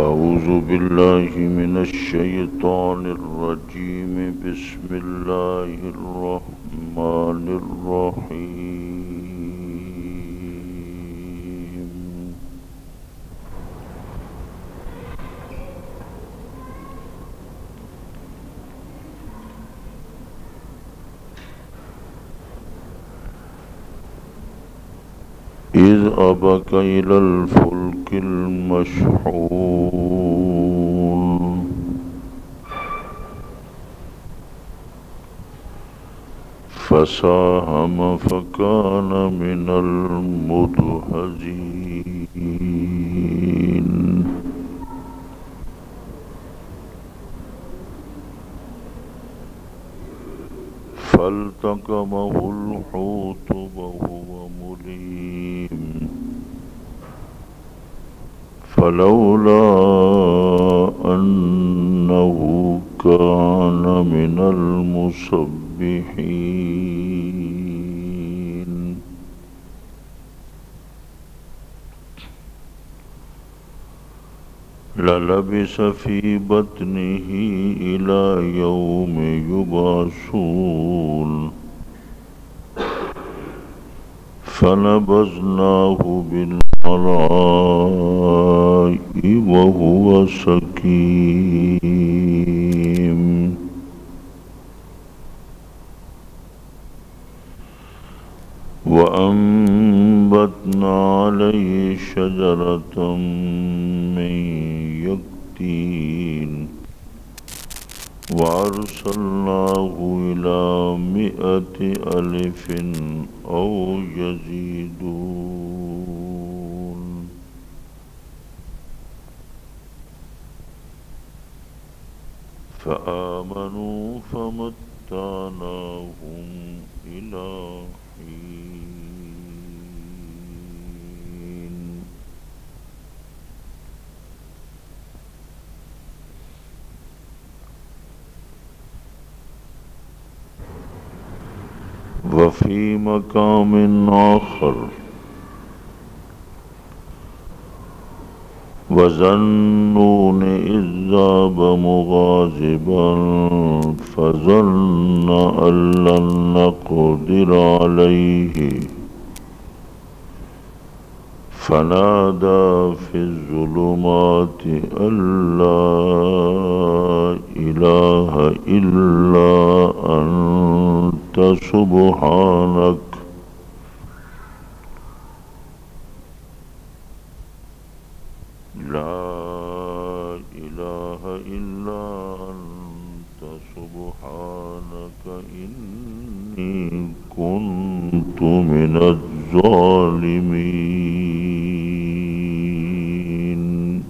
أعوذ بالله من الشيطان الرجيم. بسم الله الرحمن الرحيم. إذ أبق إلى الفلك المشحون فساهم فكان من المدحضين فالتقمه الحوت وهو مليم فلولا أنه كان من المسبحين للبث في بطنه إلى يوم يبعثون فنبذناه بالعراء وهو سقيم وأنبتنا عليه شجرة من يقطين وأرسلناه إلى 100,000 أو يزيدون فآمنوا فمتعناهم إلى حين وفي مقام آخر وظنون إذ ذهب مغاضبا فظن أن لن نقدر عليه فنادى في الظلمات أن لا إله إلا أنت سبحانك لا إله إلا أنت سبحانك إني كنت من الظالمين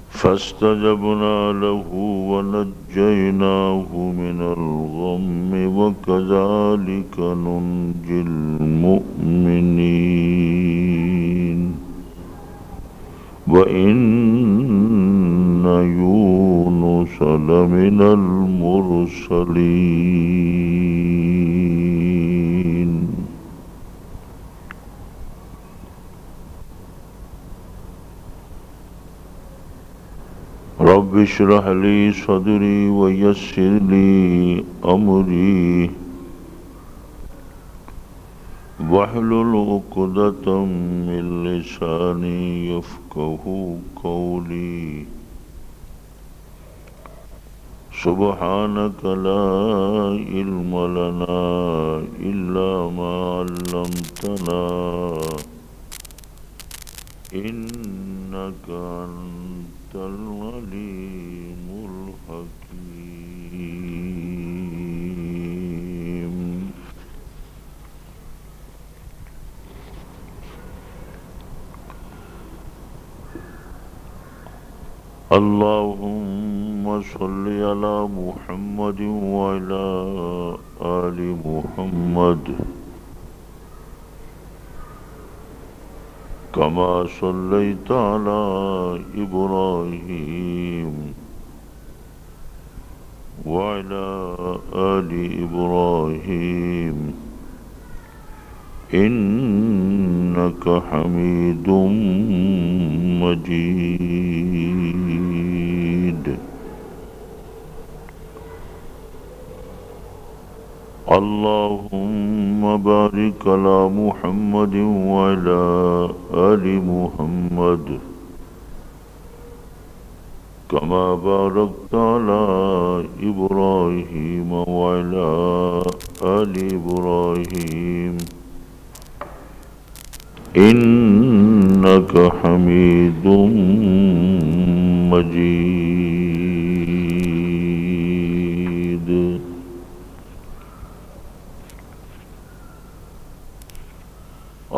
فاستجبنا له ونجيناه من الغم وكذلك ننجي المؤمنين وإن يونس لمن المرسلين رب اشرح لي صدري ويسر لي أمري واحلل عقدة من لساني يفقه قولي سبحانك لا علم لنا إلا ما علمتنا إنك أنت العليم الحكيم. اللهم صل على محمد وعلى آل محمد كما صليت على إبراهيم وعلى آل إبراهيم إنك إنك حميد مجيد. اللهم بارك على محمد وعلى آل محمد كما باركت على إبراهيم وعلى آل إبراهيم إنك حميد مجيد.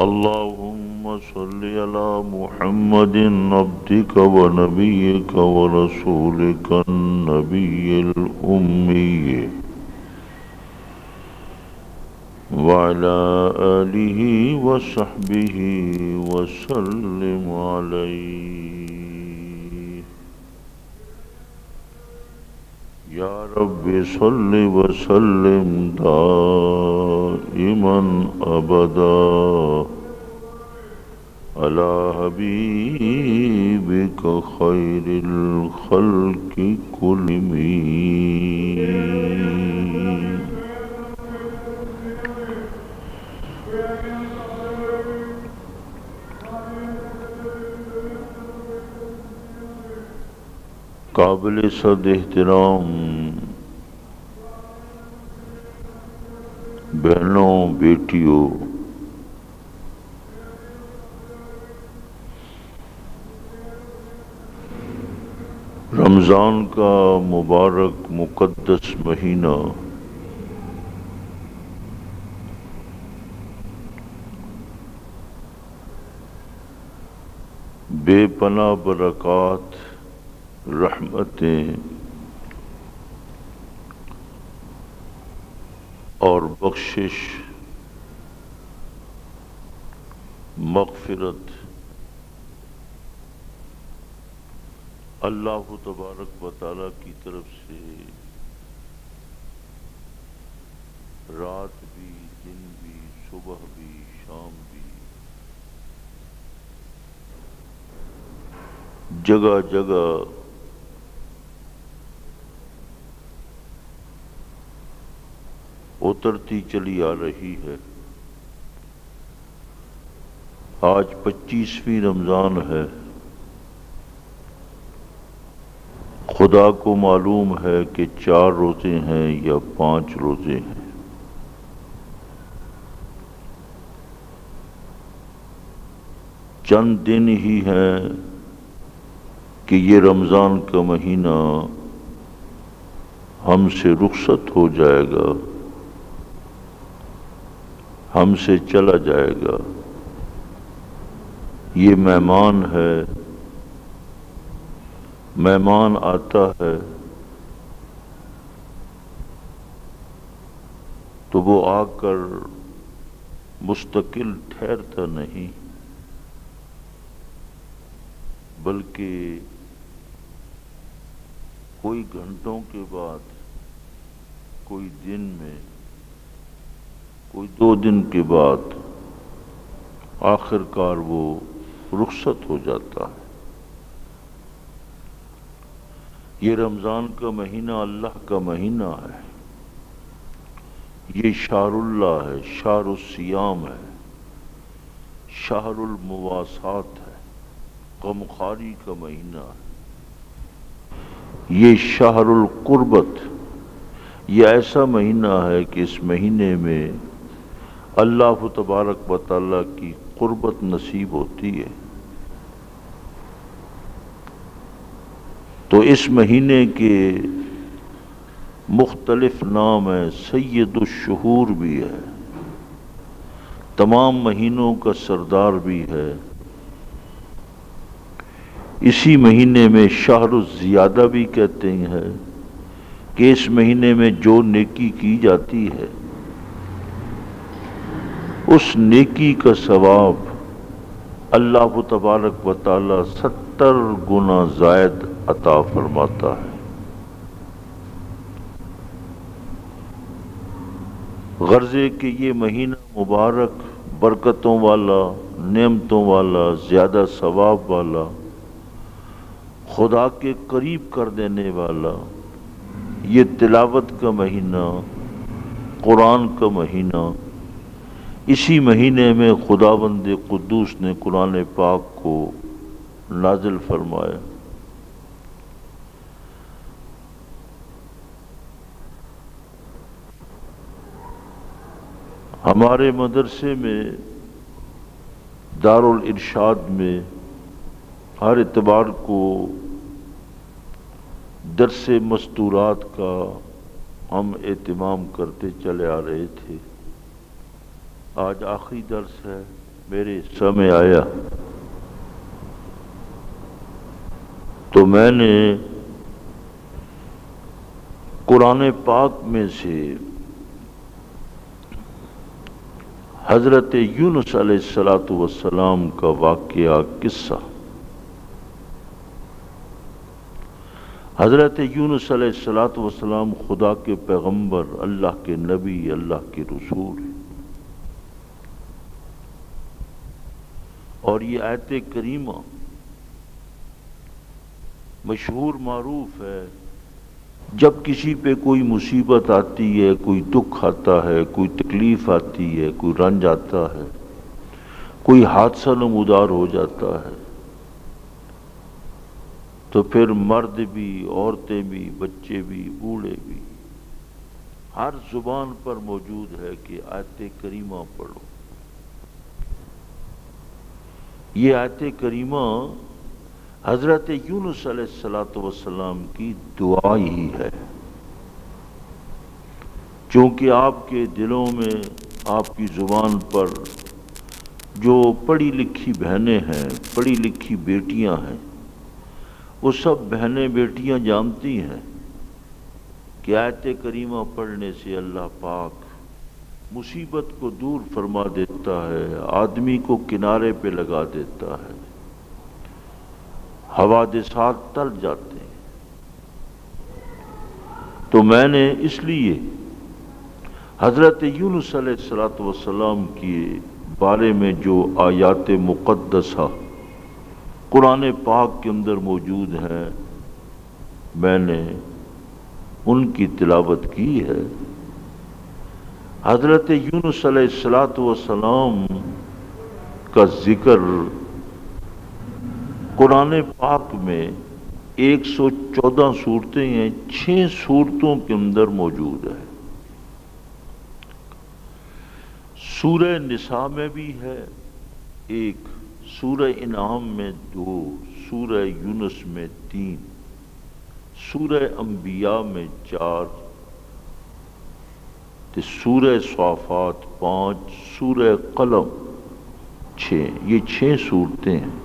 اللهم صل على محمد عبدك ونبيك ورسولك النبي الأمي وعلى آله وصحبه وسلم عليه. يا رب صل وسلم دائما أبدا على حبيبك خير الخلق كلهم. قابل صد احترام بہنوں بیٹیوں، رمضان کا مبارک مقدس مہینہ بے پناہ برکات، رحمتیں اور بخشش، مغفرت اللہ تبارک و تعالی کی طرف سے رات بھی، دن بھی، صبح بھی، شام بھی، جگہ جگہ اترتی چلی آ رہی ہے۔ آج 25ویں رمضان ہے۔ خدا کو معلوم ہے کہ 4 روزے ہیں یا 5 روزے ہیں۔ چند دن ہی ہیں کہ یہ رمضان کا مہینہ ہم سے رخصت ہو جائے گا، ہم سے چلا جائے گا۔ یہ مہمان ہے، مہمان آتا ہے تو وہ آ کر مستقل ٹھہرتا نہیں، بلکہ کوئی گھنٹوں کے بعد، کوئی دن میں، کوئی 2 دن کے بعد آخر کار وہ رخصت ہو جاتا ہے۔ یہ رمضان کا مہینہ اللہ کا مہینہ ہے، یہ شہر اللہ ہے، شہر الصیام ہے، شہر المواسات ہے، غمخواری کا مہینہ ہے، یہ شہر القربت، یہ ایسا مہینہ ہے کہ اس مہینے میں اللہ تبارک و تعالیٰ کی قربت نصیب ہوتی ہے۔ تو اس مہینے کے مختلف نام ہیں، سید الشہور بھی ہے، تمام مہینوں کا سردار بھی ہے۔ اسی مہینے میں شہر الزیادہ بھی کہتے ہیں کہ اس مہینے میں جو نیکی کی جاتی ہے اس نیکی کا ثواب اللہ تبارک و تعالی 70 گنا زائد عطا فرماتا ہے۔ غرض کہ یہ مہینہ مبارک برکتوں والا، نعمتوں والا، زیادہ ثواب والا، خدا کے قریب کر دینے والا یہ تلاوت کا مہینہ، قرآن کا مہینہ، اسی مہینے میں خداوند قدوس نے قرآن پاک کو نازل فرمایا۔ ہمارے مدرسے میں دارالارشاد میں ہر اتوار کو درس مستورات کا ہم اہتمام کرتے چلے آ رہے تھے۔ آج آخری درس ہے، میرے حصہ میں آیا تو میں نے قرآن پاک میں سے حضرت یونس علیہ السلام کا واقعہ، قصہ، حضرت یونس علیہ السلام خدا کے پیغمبر، اللہ کے نبی، اللہ کے رسول، اور یہ آیت کریمہ مشہور معروف ہے۔ جب کسی پہ کوئی مصیبت آتی ہے، کوئی دکھ آتا ہے، کوئی تکلیف آتی ہے، کوئی رنج آتا ہے، کوئی حادثہ نمودار ہو جاتا ہے، تو پھر مرد بھی، عورتیں بھی، بچے بھی، بوڑھے بھی، ہر زبان پر موجود ہے کہ آیت کریمہ پڑھو۔ یہ آیت کریمہ حضرت یونس علیہ السلام کی دعا ہی ہے، چونکہ آپ کے دلوں میں، آپ کی زبان پر جو پڑھی لکھی بہنیں ہیں، پڑھی لکھی بیٹیاں ہیں، وہ سب بہنیں بیٹیاں جانتی ہیں کہ آیت کریمہ پڑھنے سے اللہ پاک مصیبت کو دور فرما دیتا ہے، آدمی کو کنارے پہ لگا دیتا ہے، حوادثات ٹل جاتے ہیں۔ تو میں نے اس لیے حضرت یونس علیہ السلام کے بارے میں جو آیات مقدسہ قرآن پاک کے اندر موجود ہیں، میں نے ان کی تلاوت کی ہے۔ حضرت یونس علیہ السلام کا ذکر قرآن پاک میں 114 صورتیں ہیں، 6 صورتوں کے اندر موجود ہے۔ سورہ نساء میں بھی ہے 1، سورہ انعام میں 2، سورہ یونس میں 3، سورہ انبیاء میں 4، سورہ صافات 5، سورہ قلم 6۔ یہ 6 صورتیں ہیں۔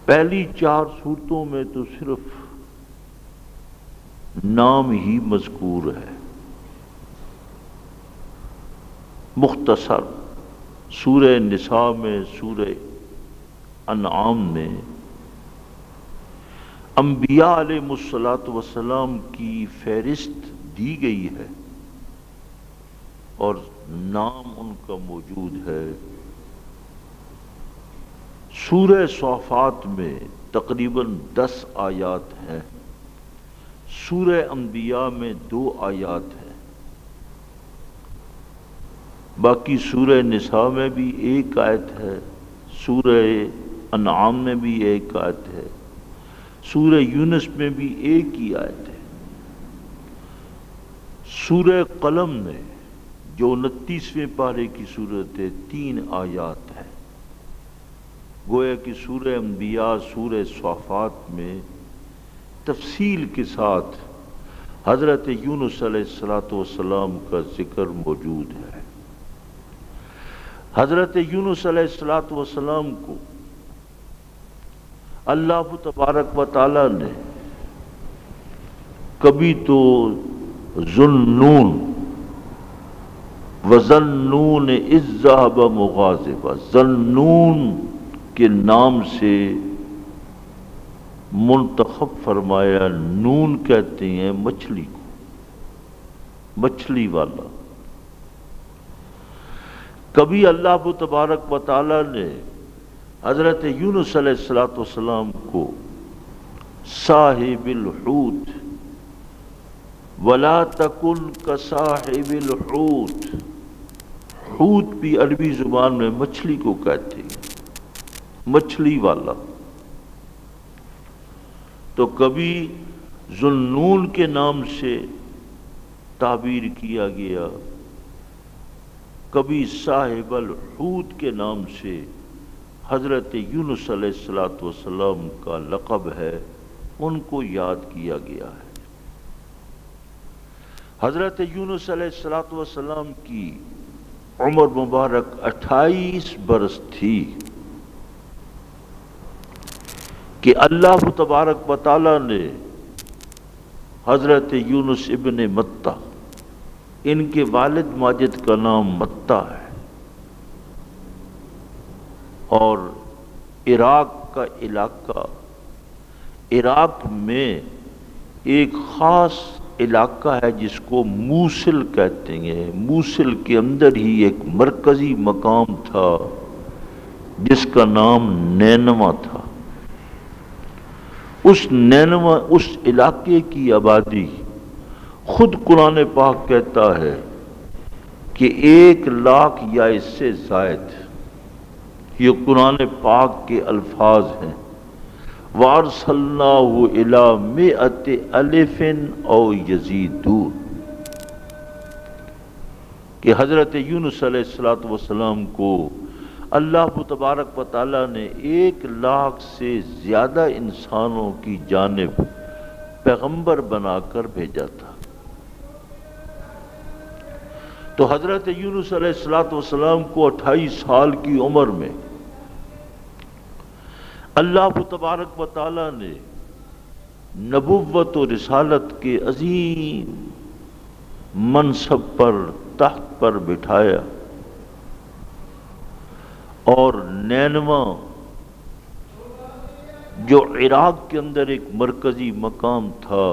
پہلی 4 صورتوں میں تو صرف نام ہی مذکور ہے، مختصر۔ سورہ نساء میں، سورہ انعام میں انبیاء علیہ السلام کی فہرست دی گئی ہے اور نام ان کا موجود ہے۔ سورہ صافات میں تقریباً 10 آیات ہیں، سورہ انبیاء میں 2 آیات ہیں، باقی سورہ نساء میں بھی 1 آیت ہے، سورہ انعام میں بھی 1 آیت ہے، سورہ یونس میں بھی 1 ہی آیت ہے۔ سورہ قلم میں جو 29ویں پارے کی صورت ہے، 3 آیات ہے۔ گویا کہ سورہ انبیاء، سورہ صافات میں تفصیل کے ساتھ حضرت یونس علیہ السلام کا ذکر موجود ہے۔ حضرت یونس علیہ السلام کو اللہ تبارک و تعالی نے کبھی تو ذُنُّون وَظَنُّونَ إِذ ذَّهَبَ مُغَاضِبًا، ذَنُّون کے نام سے منتخب فرمایا، نون کہتے ہیں مچھلی کو، مچھلی والا۔ کبھی اللہ تبارک و تعالی نے حضرت یونس علیہ السلام کو صاحب الحوت ولا تکن کصاحب الحوت، حوت بھی عربی زبان میں مچھلی کو کہتے ہیں، مچھلی والا۔ تو کبھی ذوالنون کے نام سے تعبیر کیا گیا، کبھی صاحب الحوت کے نام سے حضرت یونس علیہ السلام کا لقب ہے، ان کو یاد کیا گیا ہے۔ حضرت یونس علیہ السلام کی عمر مبارک 28 برس تھی کہ اللہ تبارک و تعالی نے حضرت یونس ابن متہ، ان کے والد ماجد کا نام متہ ہے، اور عراق کا علاقہ، عراق میں ایک خاص علاقہ ہے جس کو موصل کہتے ہیں۔ موصل کے اندر ہی ایک مرکزی مقام تھا جس کا نام نینوا تھا۔ اس نینوا، اس علاقے کی آبادی، خود قرآن پاک کہتا ہے کہ 1,00,000 یا اس سے زائد، یہ قرآن پاک کے الفاظ ہیں۔ وَأَرْسَلْنَاهُ إِلَىٰ مِئَةِ أَلْفٍ أَوْ يَزِيدُونَ، کہ حضرت یونس علیہ السلام کو اللہ تبارک و تعالیٰ نے 1,00,000 سے زیادہ انسانوں کی جانب پیغمبر بنا کر بھیجا تھا۔ تو حضرت یونس علیہ السلام کو 28 سال کی عمر میں اللہ تبارک و تعالیٰ نے نبوت و رسالت کے عظیم منصب پر، تخت پر بٹھایا، اور نینوا جو عراق کے اندر ایک مرکزی مقام تھا،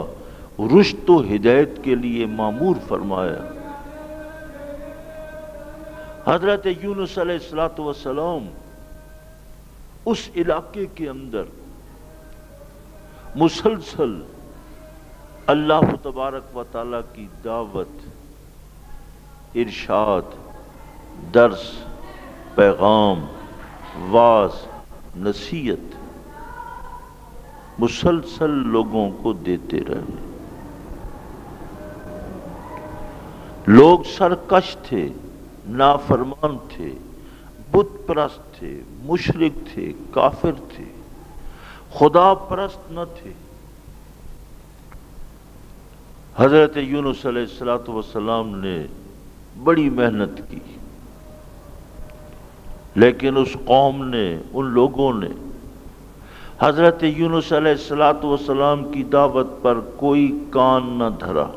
رشد و ہدایت کے لیے مامور فرمایا۔ حضرت یونس علیہ السلام اس علاقے کے اندر مسلسل اللہ تبارک و تعالیٰ کی دعوت، ارشاد، درس، پیغام، واعظ، نصیحت مسلسل لوگوں کو دیتے رہے۔ لوگ سرکش تھے، نافرمان تھے، بت پرست تھے، مشرک تھے، کافر تھے، خدا پرست نہ تھے۔ حضرت یونس علیہ السلام نے بڑی محنت کی، لیکن اس قوم نے، ان لوگوں نے حضرت یونس علیہ السلام کی دعوت پر کوئی کان نہ دھرا۔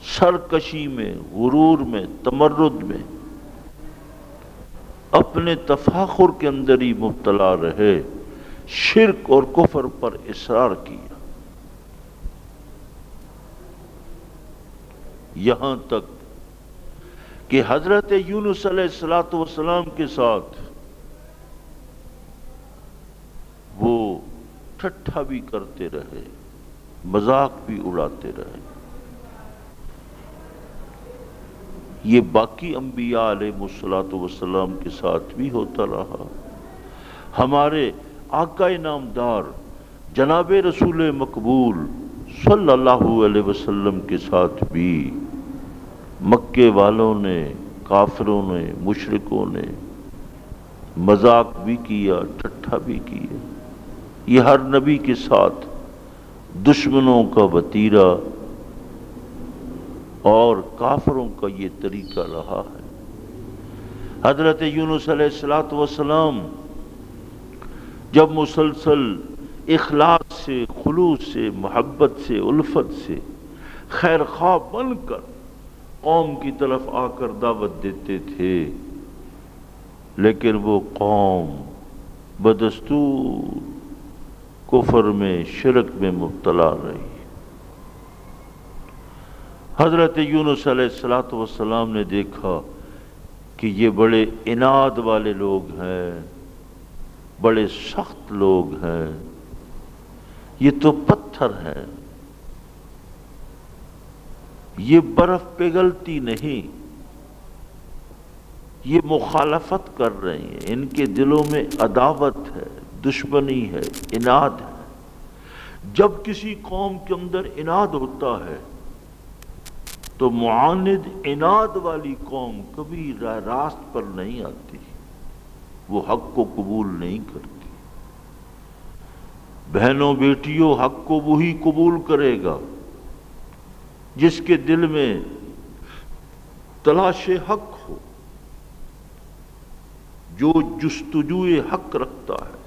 سرکشی میں، غرور میں، تمرد میں، اپنے تفاخر کے اندر ہی مبتلا رہے، شرک اور کفر پر اصرار کیا، یہاں تک کہ حضرت یونس علیہ السلام کے ساتھ وہ ٹھٹھا بھی کرتے رہے، مذاق بھی اڑاتے رہے۔ یہ باقی انبیاء علیہ السلام کے ساتھ بھی ہوتا رہا۔ ہمارے آقا نامدار جناب رسول مقبول صلی اللہ علیہ وسلم کے ساتھ بھی مکے والوں نے، کافروں نے، مشرکوں نے مذاق بھی کیا، ٹھٹھا بھی کیا۔ یہ ہر نبی کے ساتھ دشمنوں کا وتیرہ اور کافروں کا یہ طریقہ رہا ہے۔ حضرت یونس علیہ السلام جب مسلسل اخلاص سے، خلوص سے، محبت سے، الفت سے خیر خواہ بن کر قوم کی طرف آ کر دعوت دیتے تھے، لیکن وہ قوم بدستور کفر میں، شرک میں مبتلا رہی۔ حضرت یونس علیہ الصلوۃ والسلام نے دیکھا کہ یہ بڑے عناد والے لوگ ہیں، بڑے سخت لوگ ہیں، یہ تو پتھر ہیں، یہ برف پگھلتی نہیں، یہ مخالفت کر رہے ہیں، ان کے دلوں میں عداوت ہے، دشمنی ہے، عناد ہے۔ جب کسی قوم کے اندر عناد ہوتا ہے تو معاند عناد والی قوم کبھی راہ راست پر نہیں آتی، وہ حق کو قبول نہیں کرتی۔ بہنوں بیٹیوں، حق کو وہی قبول کرے گا جس کے دل میں تلاش حق ہو، جو جستجوئے حق رکھتا ہے،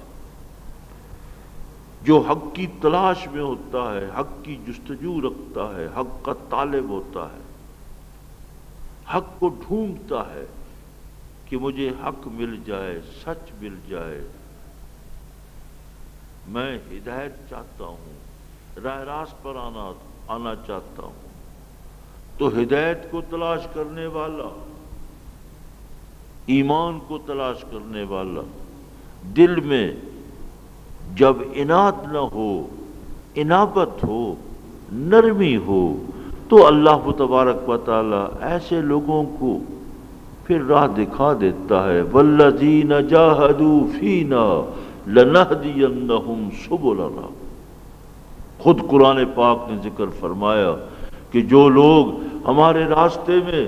جو حق کی تلاش میں ہوتا ہے، حق کی جستجو رکھتا ہے، حق کا طالب ہوتا ہے، حق کو ڈھونڈتا ہے کہ مجھے حق مل جائے، سچ مل جائے، میں ہدایت چاہتا ہوں، راہ راست پر آنا چاہتا ہوں۔ تو ہدایت کو تلاش کرنے والا، ایمان کو تلاش کرنے والا، دل میں جب عناد نہ ہو، انابت ہو، نرمی ہو، تو اللہ تبارک و تعالی ایسے لوگوں کو پھر راہ دکھا دیتا ہے۔ والذین جاہدوا فینا لنہدینہم سبلنا۔ خود قرآن پاک نے ذکر فرمایا کہ جو لوگ ہمارے راستے میں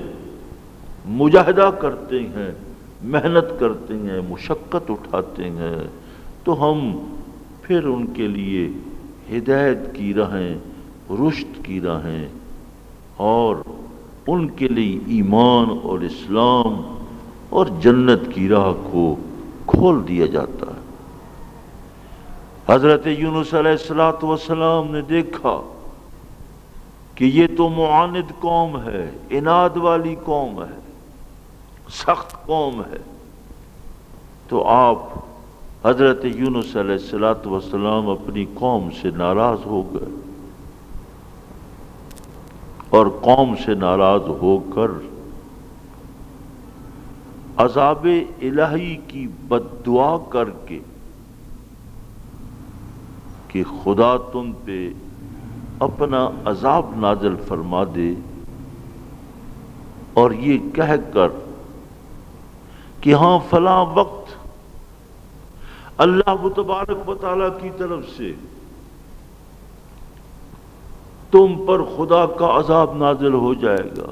مجاہدہ کرتے ہیں، محنت کرتے ہیں، مشقت اٹھاتے ہیں، تو ہم پھر ان کے لیے ہدایت کی راہیں، رشد کی راہیں، اور ان کے لیے ایمان اور اسلام اور جنت کی راہ کو کھول دیا جاتا ہے۔ حضرت یونس علیہ السلام نے دیکھا کہ یہ تو معاند قوم ہے، عناد والی قوم ہے، سخت قوم ہے، تو آپ حضرت یونس علیہ السلام اپنی قوم سے ناراض ہو گئے، اور قوم سے ناراض ہو کر عذاب الہی کی بد دعا کر کے کہ خدا تم پہ اپنا عذاب نازل فرما دے، اور یہ کہہ کر کہ ہاں فلاں وقت اللہ تبارک و تعالیٰ کی طرف سے تم پر خدا کا عذاب نازل ہو جائے گا،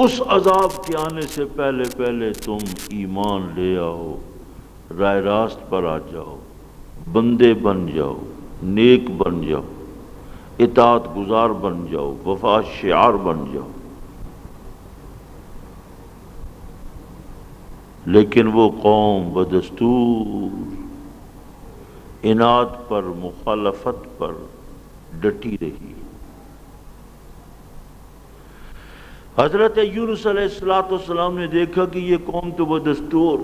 اس عذاب کے آنے سے پہلے پہلے تم ایمان لے آؤ، راہ راست پر آ جاؤ، بندے بن جاؤ، نیک بن جاؤ، اطاعت گزار بن جاؤ، وفا شعار بن جاؤ۔ لیکن وہ قوم بدستور عناد پر، مخالفت پر ڈٹی رہی۔ حضرت یونس علیہ السلام نے دیکھا کہ یہ قوم تو بدستور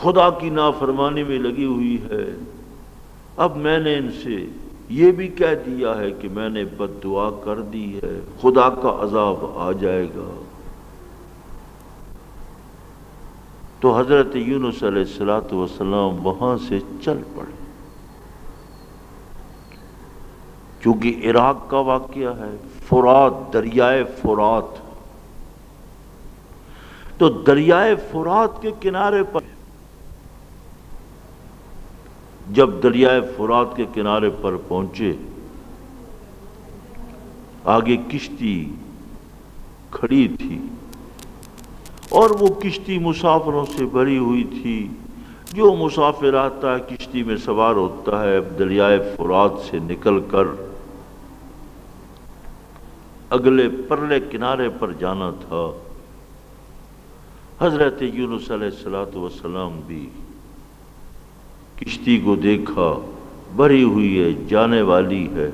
خدا کی نافرمانی میں لگی ہوئی ہے، اب میں نے ان سے یہ بھی کہہ دیا ہے کہ میں نے بد دعا کر دی ہے، خدا کا عذاب آ جائے گا۔ تو حضرت یونس علیہ السلام وہاں سے چل پڑے، چونکہ عراق کا واقعہ ہے، فرات، دریائے فرات، تو دریائے فرات کے کنارے پر جب دریائے فرات کے کنارے پر پہنچے، آگے کشتی کھڑی تھی، اور وہ کشتی مسافروں سے بھری ہوئی تھی۔ جو مسافر آتا ہے کشتی میں سوار ہوتا ہے، دریائے فرات سے نکل کر اگلے پرلے کنارے پر جانا تھا۔ حضرت یونس علیہ السلام بھی کشتی کو دیکھا، بھری ہوئی ہے، جانے والی ہے،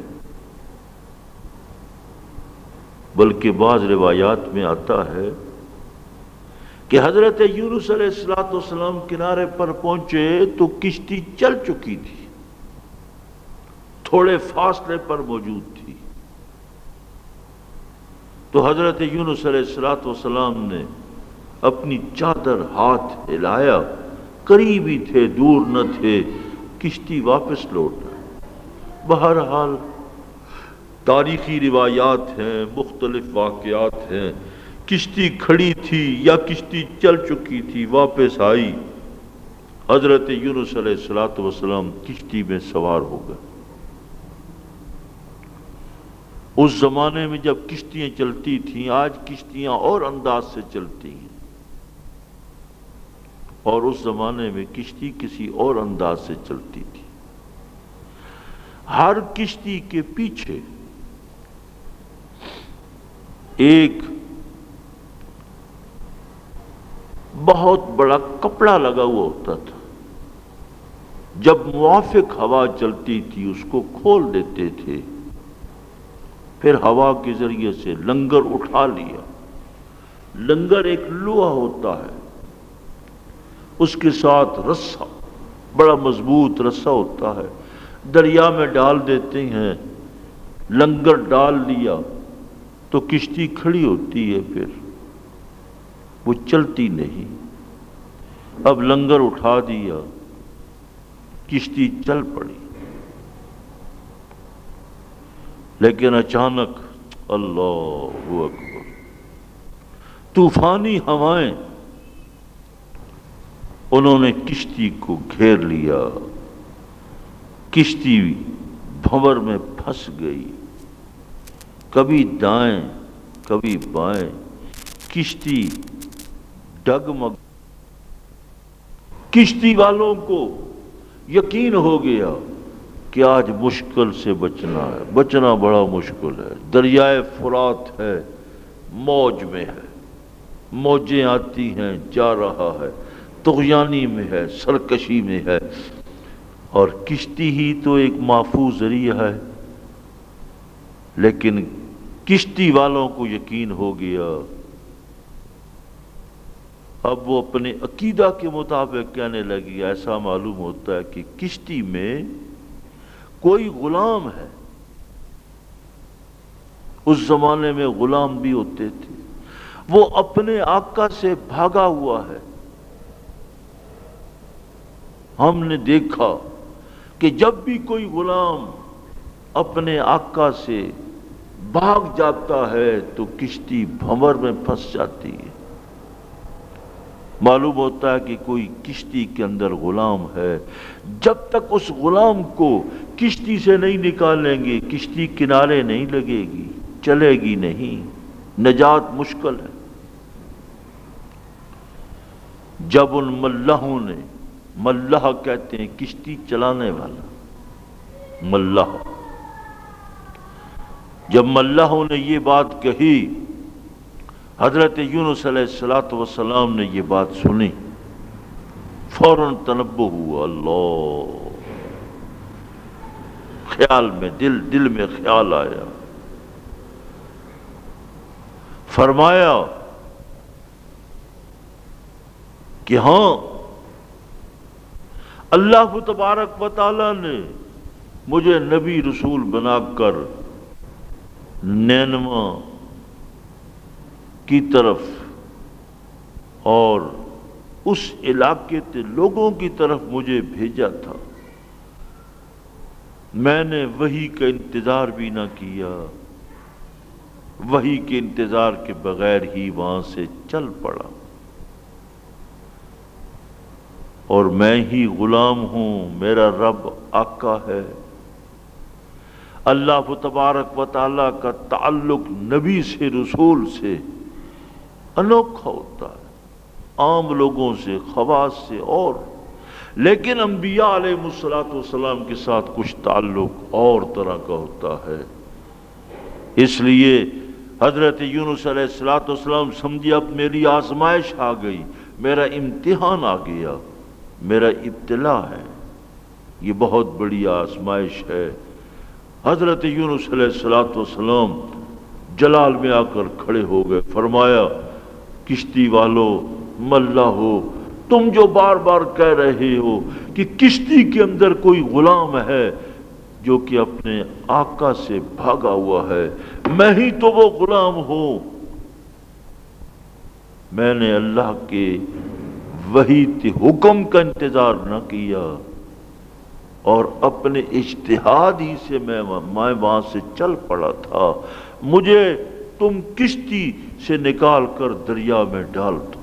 بلکہ بعض روایات میں آتا ہے کہ حضرت یونس علیہ السلام کنارے پر پہنچے تو کشتی چل چکی تھی، تھوڑے فاصلے پر موجود تھی۔ تو حضرت یونس علیہ السلام نے اپنی چادر ہاتھ ہلایا، قریب ہی تھے، دور نہ تھے، کشتی واپس لوٹ آئی۔ بہرحال تاریخی روایات ہیں، مختلف واقعات ہیں، کشتی کھڑی تھی یا کشتی چل چکی تھی، واپس آئی، حضرت یونس علیہ السلام کشتی میں سوار ہو گئے۔ اس زمانے میں جب کشتیاں چلتی تھیں، آج کشتیاں اور انداز سے چلتی ہیں، اور اس زمانے میں کشتی کسی اور انداز سے چلتی تھی۔ ہر کشتی کے پیچھے ایک بہت بڑا کپڑا لگا ہوا ہوتا تھا، جب موافق ہوا چلتی تھی اس کو کھول دیتے تھے، پھر ہوا کے ذریعے سے لنگر اٹھا لیا۔ لنگر ایک لوہا ہوتا ہے، اس کے ساتھ رسا، بڑا مضبوط رسا ہوتا ہے، دریا میں ڈال دیتے ہیں، لنگر ڈال لیا تو کشتی کھڑی ہوتی ہے، پھر وہ چلتی نہیں۔ اب لنگر اٹھا دیا، کشتی چل پڑی، لیکن اچانک اللہ اکبر، طوفانی ہوائیں انہوں نے کشتی کو گھیر لیا، کشتی بھنور میں پھنس گئی، کبھی دائیں کبھی بائیں، کشتی ڈگمگ۔ کشتی والوں کو یقین ہو گیا کہ آج مشکل سے بچنا ہے، بچنا بڑا مشکل ہے، دریائے فرات ہے، موج میں ہے، موجیں آتی ہیں، جا رہا ہے، طغیانی میں ہے، سرکشی میں ہے، اور کشتی ہی تو ایک محفوظ ذریعہ ہے۔ لیکن کشتی والوں کو یقین ہو گیا، اب وہ اپنے عقیدہ کے مطابق کہنے لگی، ایسا معلوم ہوتا ہے کہ کشتی میں کوئی غلام ہے۔ اس زمانے میں غلام بھی ہوتے تھے، وہ اپنے آقا سے بھاگا ہوا ہے۔ ہم نے دیکھا کہ جب بھی کوئی غلام اپنے آقا سے بھاگ جاتا ہے تو کشتی بھنور میں پھنس جاتی ہے۔ معلوم ہوتا ہے کہ کوئی کشتی کے اندر غلام ہے۔ جب تک اس غلام کو کشتی سے نہیں نکالیں گے، کشتی کنارے نہیں لگے گی، چلے گی نہیں، نجات مشکل ہے۔ جب ان ملاحوں نے، ملاح کہتے ہیں کشتی چلانے والا، ملاح، جب ملاحوں نے یہ بات کہی، حضرت یونس علیہ السلام نے یہ بات سنی، فوراً تنبہ ہوا، اللہ، خیال میں، دل میں خیال آیا، فرمایا کہ ہاں، اللہ تبارک و تعالی نے مجھے نبی رسول بنا کر نینوا کی طرف اور اس علاقے کے لوگوں کی طرف مجھے بھیجا تھا، میں نے وحی کا انتظار بھی نہ کیا، وحی کے انتظار کے بغیر ہی وہاں سے چل پڑا، اور میں ہی غلام ہوں، میرا رب آقا ہے۔ اللہ تبارک و تعالیٰ کا تعلق نبی سے، رسول سے انوکھا ہوتا ہے، عام لوگوں سے، خواص سے، اور لیکن انبیاء علیہ السلام کے ساتھ کچھ تعلق اور طرح کا ہوتا ہے۔ اس لیے حضرت یونس علیہ السلام سمجھے اب میری آزمائش آ گئی، میرا امتحان آ گیا، میرا ابتلا ہے، یہ بہت بڑی آزمائش ہے۔ حضرت یونس علیہ السلام جلال میں آ کر کھڑے ہو گئے، فرمایا، کشتی والو، ملا ہو، تم جو بار بار کہہ رہے ہو کہ کشتی کے اندر کوئی غلام ہے، جو کہ اپنے آقا سے بھاگا ہوا ہے، میں ہی تو وہ غلام ہوں۔ میں نے اللہ کے وحی حکم کا انتظار نہ کیا اور اپنے اجتہاد ہی سے میں وہاں سے چل پڑا تھا۔ مجھے تم کشتی سے نکال کر دریا میں ڈال دو،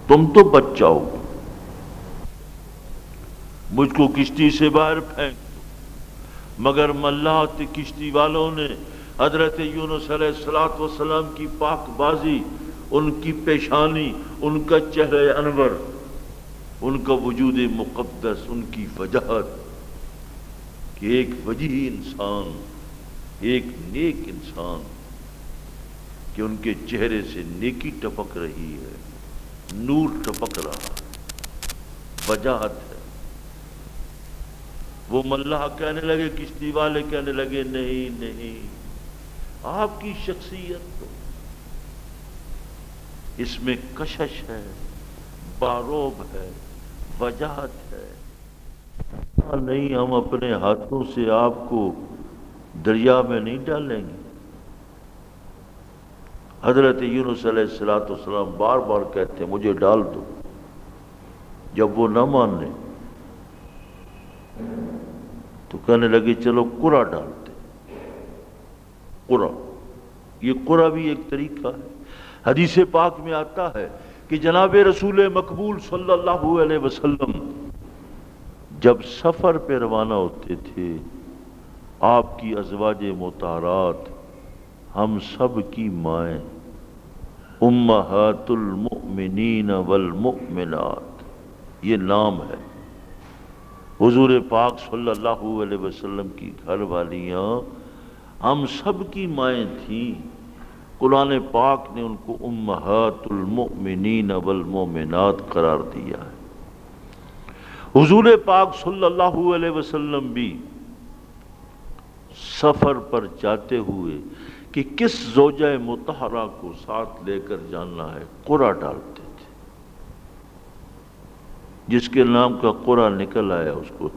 تم تو بچ جاؤ گے، مجھ کو کشتی سے باہر پھینک دو۔ مگر ملاحت کشتی والوں نے حضرت یونس علیہ السلام کی پاک بازی، ان کی پیشانی، ان کا چہرہ انور، ان کا وجود مقدس، ان کی وجاہت کہ ایک وجیح انسان، ایک نیک انسان، کہ ان کے چہرے سے نیکی ٹپک رہی ہے، نور ٹپک رہا ہے، وجاہت ہے۔ وہ ملاح کہنے لگے، کشتی والے کہنے لگے، نہیں نہیں، آپ کی شخصیت تو اس میں کشش ہے، باروب ہے، وجاہت ہے۔ نہیں، ہم اپنے ہاتھوں سے آپ کو دریا میں نہیں ڈالیں گے۔ حضرت یونس علیہ السلام بار بار کہتے ہیں مجھے ڈال دو۔ جب وہ نہ مانے تو کہنے لگے چلو قرا ڈالتے۔ قرا، یہ قرا بھی ایک طریقہ ہے۔ حدیث پاک میں آتا ہے کہ جناب رسول مقبول صلی اللہ علیہ وسلم جب سفر پہ روانہ ہوتے تھے، آپ کی ازواج مطہرات، ہم سب کی مائیں، امہات المؤمنین والمؤمنات، یہ نام ہے۔ حضور پاک صلی اللہ علیہ وسلم کی گھر والیاں ہم سب کی مائیں تھیں۔ قرآن پاک نے ان کو امہات المؤمنین والمؤمنات قرار دیا ہے۔ حضور پاک صلی اللہ علیہ وسلم بھی سفر پر جاتے ہوئے کہ کس زوجہ مطہرہ کو ساتھ لے کر جانا ہے، قرا ڈالتے تھے۔ جس کے نام کا قرا نکل آیا اس کو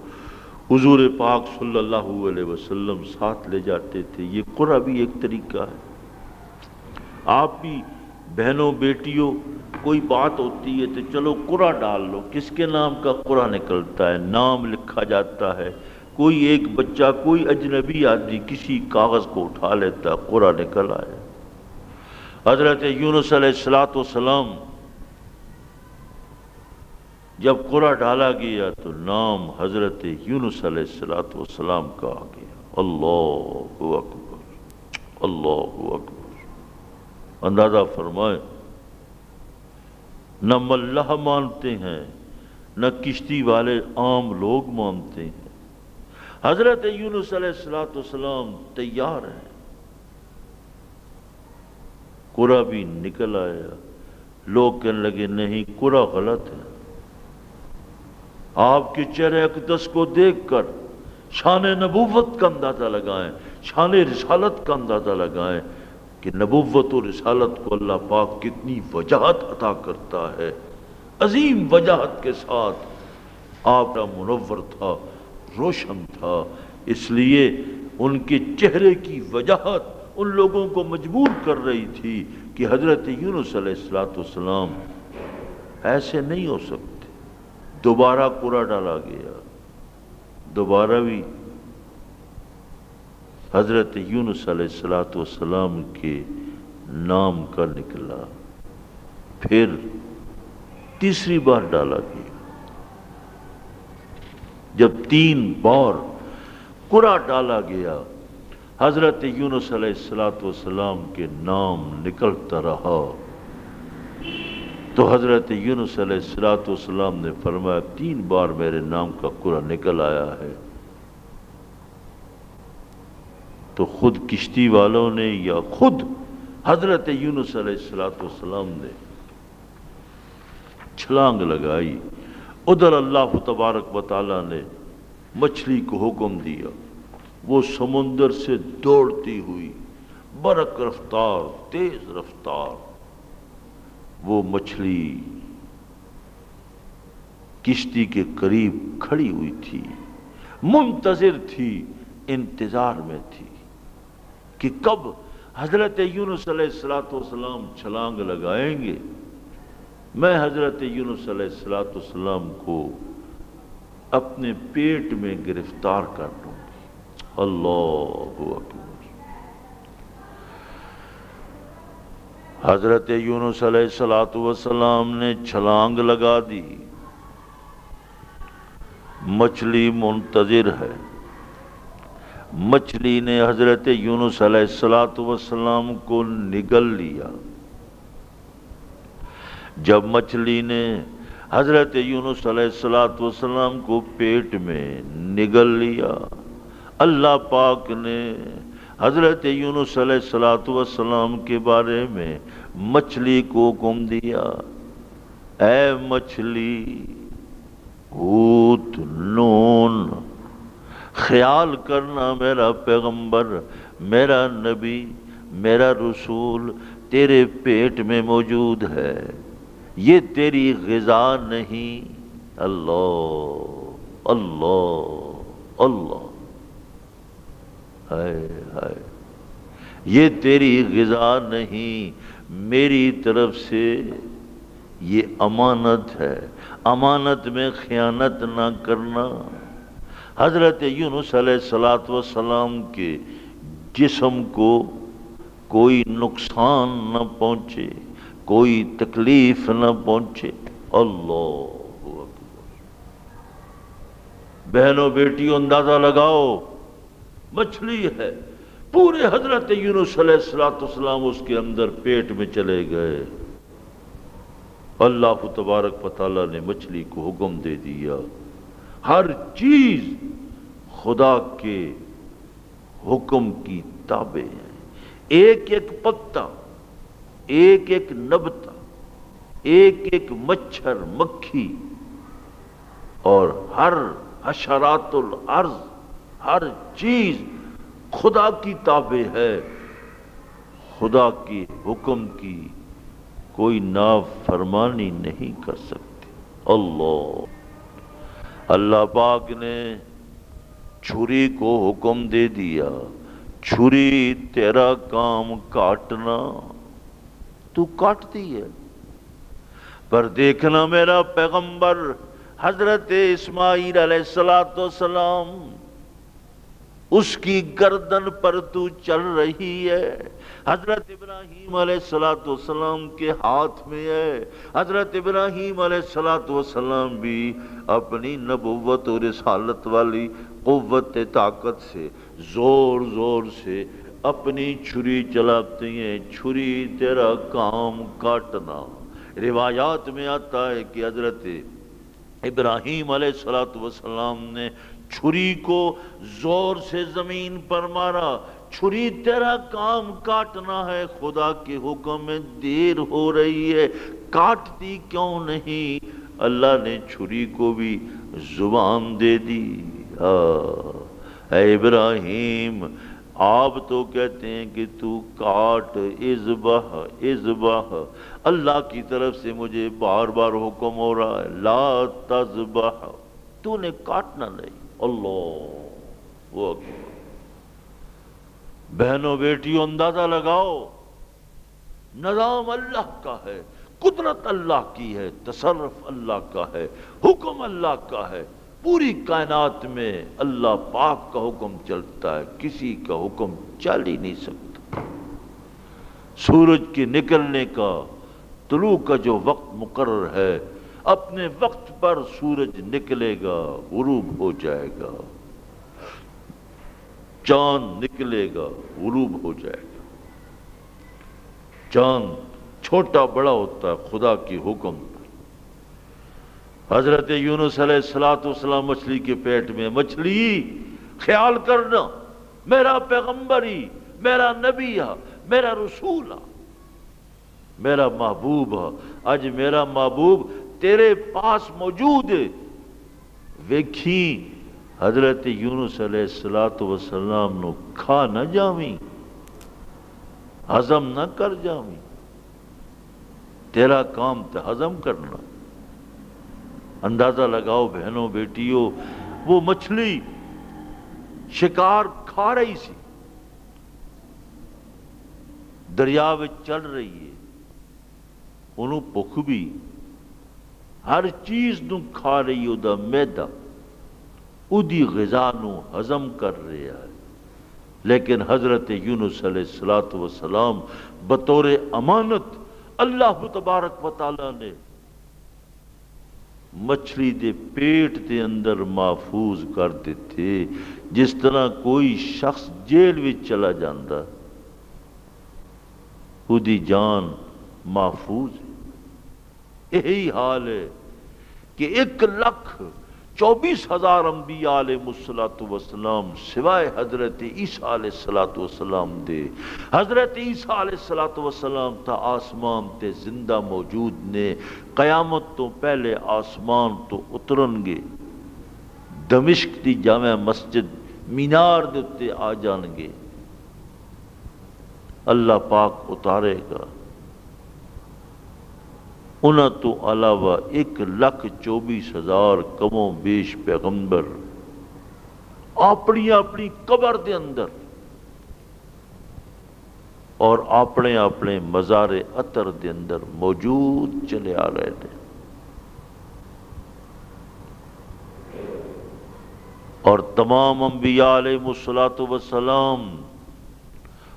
حضور پاک صلی اللہ علیہ وسلم ساتھ لے جاتے تھے۔ یہ قرا بھی ایک طریقہ ہے۔ آپ بھی بہنوں بیٹیوں کوئی بات ہوتی ہے تو چلو قرا ڈال لو، کس کے نام کا قرا نکلتا ہے، نام لکھا جاتا ہے۔ کوئی ایک بچہ، کوئی اجنبی آدمی کسی کاغذ کو اٹھا لیتا ہے، قرا نکل آیا۔ حضرت یونس علیہ السلام جب قرا ڈالا گیا تو نام حضرت یونس علیہ السلام کا آ گیا۔ اللہ اکبر، اللہ اکبر۔ اندازہ فرمائیں، نہ ملح مانتے ہیں، نہ کشتی والے عام لوگ مانتے ہیں۔ حضرت یونس علیہ السلام تیار ہیں، قرا بھی نکل آیا۔ لوگ کہنے لگے نہیں، قرا غلط ہے۔ آپ کے چہرے اقدس کو دیکھ کر شان نبوت کا اندازہ لگائیں، شان رسالت کا اندازہ لگائیں کہ نبوت و رسالت کو اللہ پاک کتنی وجاہت عطا کرتا ہے۔ عظیم وجاہت کے ساتھ آپ کا منور تھا، روشن تھا، اس لیے ان کے چہرے کی وجاہت ان لوگوں کو مجبور کر رہی تھی کہ حضرت یونس علیہ السلام ایسے نہیں ہو سکتے۔ دوبارہ قرا ڈالا گیا، دوبارہ بھی حضرت یونس علیہ السلام کے نام کا نکلا۔ پھر تیسری بار ڈالا گیا۔ جب 3 بار قرا ڈالا گیا، حضرت یونس علیہ السلام کے نام نکلتا رہا، تو حضرت یونس علیہ السلام نے فرمایا 3 بار میرے نام کا قرا نکل آیا ہے۔ تو خود کشتی والوں نے یا خود حضرت یونس علیہ السلام نے چھلانگ لگائی۔ ادھر اللہ تبارک و تعالیٰ نے مچھلی کو حکم دیا، وہ سمندر سے دوڑتی ہوئی برق رفتار، تیز رفتار، وہ مچھلی کشتی کے قریب کھڑی ہوئی تھی۔ منتظر تھی، انتظار میں تھی کہ کب حضرت یونس علیہ السلام چھلانگ لگائیں گے، میں حضرت یونس علیہ السلام کو اپنے پیٹ میں گرفتار کر لوں گی۔ اللہ اکبر۔ حضرت یونس علیہ السلام نے چھلانگ لگا دی، مچھلی منتظر ہے۔ مچھلی نے حضرت یونس علیہ السلام کو نگل لیا۔ جب مچھلی نے حضرت یونس علیہ السلام کو پیٹ میں نگل لیا، اللہ پاک نے حضرت یونس علیہ السلام کے بارے میں مچھلی کو حکم دیا، اے مچھلی، ہوت نون، خیال کرنا میرا پیغمبر، میرا نبی، میرا رسول تیرے پیٹ میں موجود ہے، یہ تیری غذا نہیں۔ اللہ اللہ اللہ، ہائے ہائے، یہ تیری غذا نہیں، میری طرف سے یہ امانت ہے، امانت میں خیانت نہ کرنا۔ حضرت یونس علیہ السلام کے جسم کو کوئی نقصان نہ پہنچے، کوئی تکلیف نہ پہنچے۔ اللہ اکبر۔ بہنوں بیٹیوں اندازہ لگاؤ، مچھلی ہے، پورے حضرت یونس علیہ السلام اس کے اندر پیٹ میں چلے گئے۔ اللہ تبارک و تعالیٰ نے مچھلی کو حکم دے دیا، ہر چیز خدا کے حکم کی تابع ہے، ایک ایک پتا، ایک ایک نبتہ، ایک ایک مچھر مکھی، اور ہر حشرات الارض، ہر چیز خدا کی تابع ہے، خدا کے حکم کی کوئی نافرمانی نہیں کر سکتے۔ اللہ پاک نے چھری کو حکم دے دیا، چھری تیرا کام کاٹنا، تو کاٹتی ہے، پر دیکھنا میرا پیغمبر حضرت اسماعیل علیہ السلام، اس کی گردن پر تو چل رہی ہے، حضرت ابراہیم علیہ السلام کے ہاتھ میں ہے۔ حضرت ابراہیم علیہ السلام بھی اپنی نبوت اور رسالت والی قوت طاقت سے زور زور سے اپنی چھری چلاتے ہیں، چھری تیرا کام کاٹنا۔ روایات میں آتا ہے کہ حضرت ابراہیم علیہ السلام نے چھری کو زور سے زمین پر مارا، چھری تیرا کام کاٹنا ہے، خدا کے حکم میں دیر ہو رہی ہے، کاٹتی کیوں نہیں؟ اللہ نے چھری کو بھی زبان دے دی۔ اے ابراہیم، آپ تو کہتے ہیں کہ تو کاٹ، اذبح اذبح، اللہ کی طرف سے مجھے بار بار حکم ہو رہا ہے، لا تذبح، تو نے کاٹنا نہیں۔ اللہ وہ اکبر۔ بہنوں بیٹیوں اندازہ لگاؤ، نظام اللہ کا ہے، قدرت اللہ کی ہے، تصرف اللہ کا ہے، حکم اللہ کا ہے، پوری کائنات میں اللہ پاک کا حکم چلتا ہے، کسی کا حکم چل ہی نہیں سکتا۔ سورج کے نکلنے کا، طلوع کا جو وقت مقرر ہے، اپنے وقت پر سورج نکلے گا، غروب ہو جائے گا، چاند نکلے گا، غروب ہو جائے گا۔ چاند چھوٹا بڑا ہوتا ہے خدا کی حکم پر۔ حضرت یونس علیہ السلام مچھلی کے پیٹ میں، مچھلی خیال کرنا میرا پیغمبر ہی، میرا نبی ہے، میرا رسول ہے، میرا محبوب ہے، آج میرا محبوب تیرے پاس موجود ہے۔ ویکھی حضرت یونس علیہ السلام نو کھا نہ جاویں، ہضم نہ کر جاویں، تیرا کام تے ہضم کرنا۔ اندازہ لگاؤ بہنوں بیٹیوں، وہ مچھلی شکار کھا رہی سی، دریا وچ چل رہی ہے، انہوں بھوک بھی، ہر چیز نو کھا رہی، او دا میدا اودی غذا نو ہضم کر رہا ہے، لیکن حضرت یونس علیہ السلام بطور امانت اللہ تبارک و تعالی نے مچھلی دے پیٹ دے اندر محفوظ کر دیتے، جس طرح کوئی شخص جیل میں چلا جاندہ اودی جان محفوظ ہے۔ یہی حال ہے کہ 1,24,000 انبیاء علیہ السلام سوائے حضرت عیسیٰ علیہ السلام دے، حضرت عیسیٰ علیہ السلام تا آسمان تے زندہ موجود نے، قیامت تو پہلے آسمان تو اترن گے، دمشق دی جامع مسجد مینار دے اتے آ جان گے، اللہ پاک اتارے گا۔ انہاں تو علاوہ 1,24,000 کم و بیش پیغمبر اپنی اپنی قبر دے اندر اور اپنے اپنے مزار عطر دے اندر موجود چلے آ رہے ہیں، اور تمام انبیاء علیہ السلام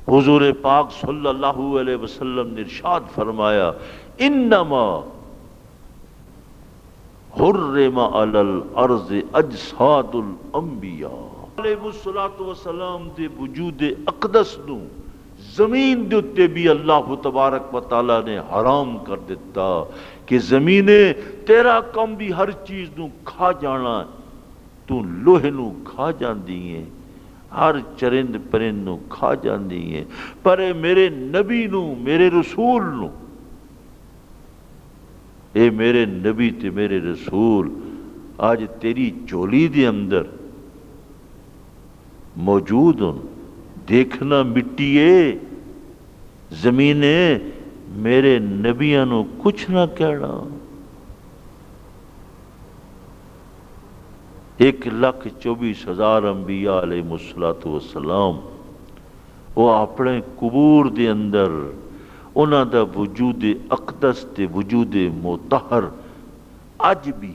حضور پاک صلی اللہ علیہ وسلم نے ارشاد فرمایا، انما حرم علی الارض اجساد الانبیاء، علیہ السلام دے وجود اقدس نو زمین دے اتے بھی اللہ تبارک و تعالی نے حرام کر دیتا کہ زمینے تیرا کم بھی ہر چیز نو کھا جانا، تو لوہے نو کھا جاندی ہیں، ہر چرند پرند نو کھا جاندی ہیں، پر میرے نبی نو، میرے رسول نو، اے میرے نبی تے میرے رسول، آج تیری چولی دے اندر موجود ہوں، دیکھنا مٹیے زمینے، میرے نبیاں نو کچھ نہ کہنا۔ 1,24,000 انبیاء علیہ السلام وہ اپنے قبور دے اندر انہاں دا وجود اقدس تے وجود مطہر اج بھی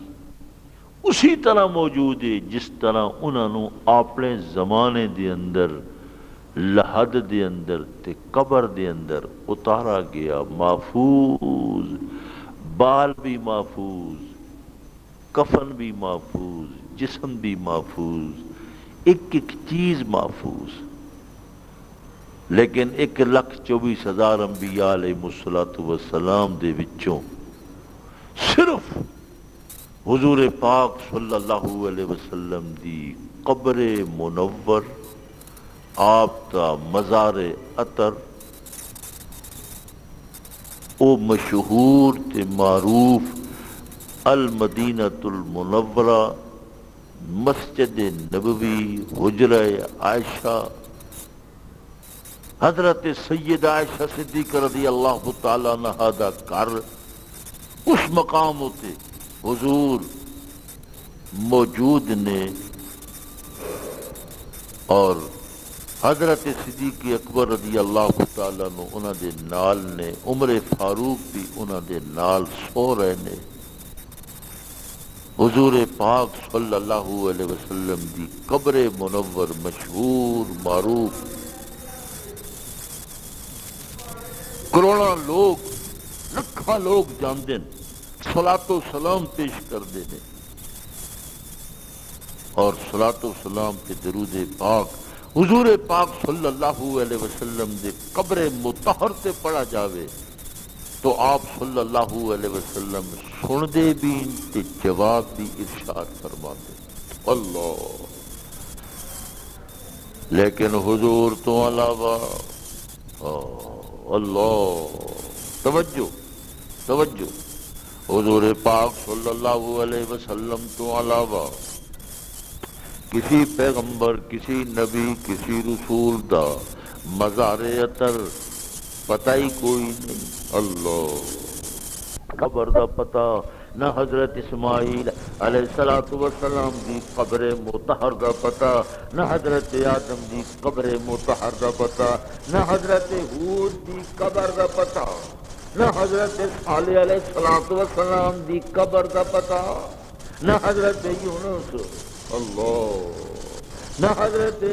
اسی طرح موجود ہے جس طرح انہاں نو اپنے زمانے دے اندر لحد دے اندر تے قبر دے اندر اتارا گیا، محفوظ، بال بھی محفوظ، کفن بھی محفوظ، جسم بھی محفوظ، ایک ایک چیز محفوظ، لیکن 1,24,000 انبیاء علیہ السلام دے وچوں صرف حضور پاک صلی اللہ علیہ وسلم دی قبر منور، آپ کا مزار عطر، او مشہور تے معروف المدینۃ المنورہ، مسجد نبوی، حجرہ عائشہ، حضرت سیدہ عائشہ صدیقہ رضی اللہ تعالیٰ عنہا دا گھر، اس مقام ہوتے حضور موجود نے، اور حضرت صدیق اکبر رضی اللہ تعالیٰ عنہ انہاں دے نال نے، عمر فاروق بھی انہاں دے نال سو رہے نے، حضور پاک صلی اللہ علیہ وسلم دی قبر منور مشہور معروف، کروڑاں لوگ، لکھاں لوگ جاندے ہیں، صلاۃ و سلام پیش کردے ہیں، اور صلاۃ و سلام تے درود پاک حضور پاک صلی اللہ علیہ وسلم دے قبر مطہر تے پڑھا جاوے تو آپ صلی اللہ علیہ وسلم سن دے بھی تے جواب بھی ارشاد فرما دے، اللہ، لیکن حضور تو علاوہ اللہ، توجہ توجہ، حضور پاک صلی اللہ علیہ وسلم تو علاوہ کسی پیغمبر، کسی نبی، کسی رسول دا مزار عطر پتہ ہی کوئی نہیں، اللہ، قبر دا پتہ نہ حضرت اسماعیل علیہ السلام دی قبر مطہر دا پتہ، نہ حضرت آدم دی قبر مطہر دا پتہ، نہ حضرت ہود دی قبر دا پتہ، نہ حضرت صالح علیہ السلام دی قبر دا پتہ، نہ حضرت یونس اللہ، نہ حضرت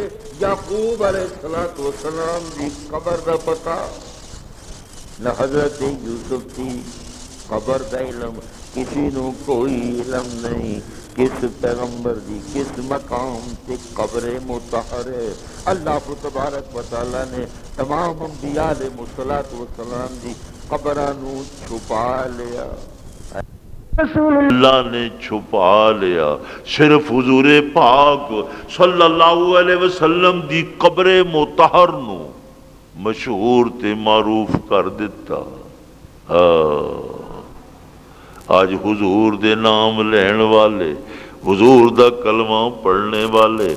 یعقوب علیہ السلام دی قبر دا پتہ، نہ حضرت یوسف دی قبر دا علم، کسی نو کوئی علم نہیں کس پیغمبر دی کس مقام تے قبر مطہر ہے۔ اللہ تبارک و تعالیٰ نے تمام انبیاء علیہ السلام دی قبراں نو چھپا لیا، اللہ نے چھپا لیا، صرف حضور پاک صلی اللہ علیہ وسلم دی قبر مطہر نو مشہور تے معروف کر دیتا۔ آج حضور دے نام لین والے، حضور دا کلمہ پڑھنے والے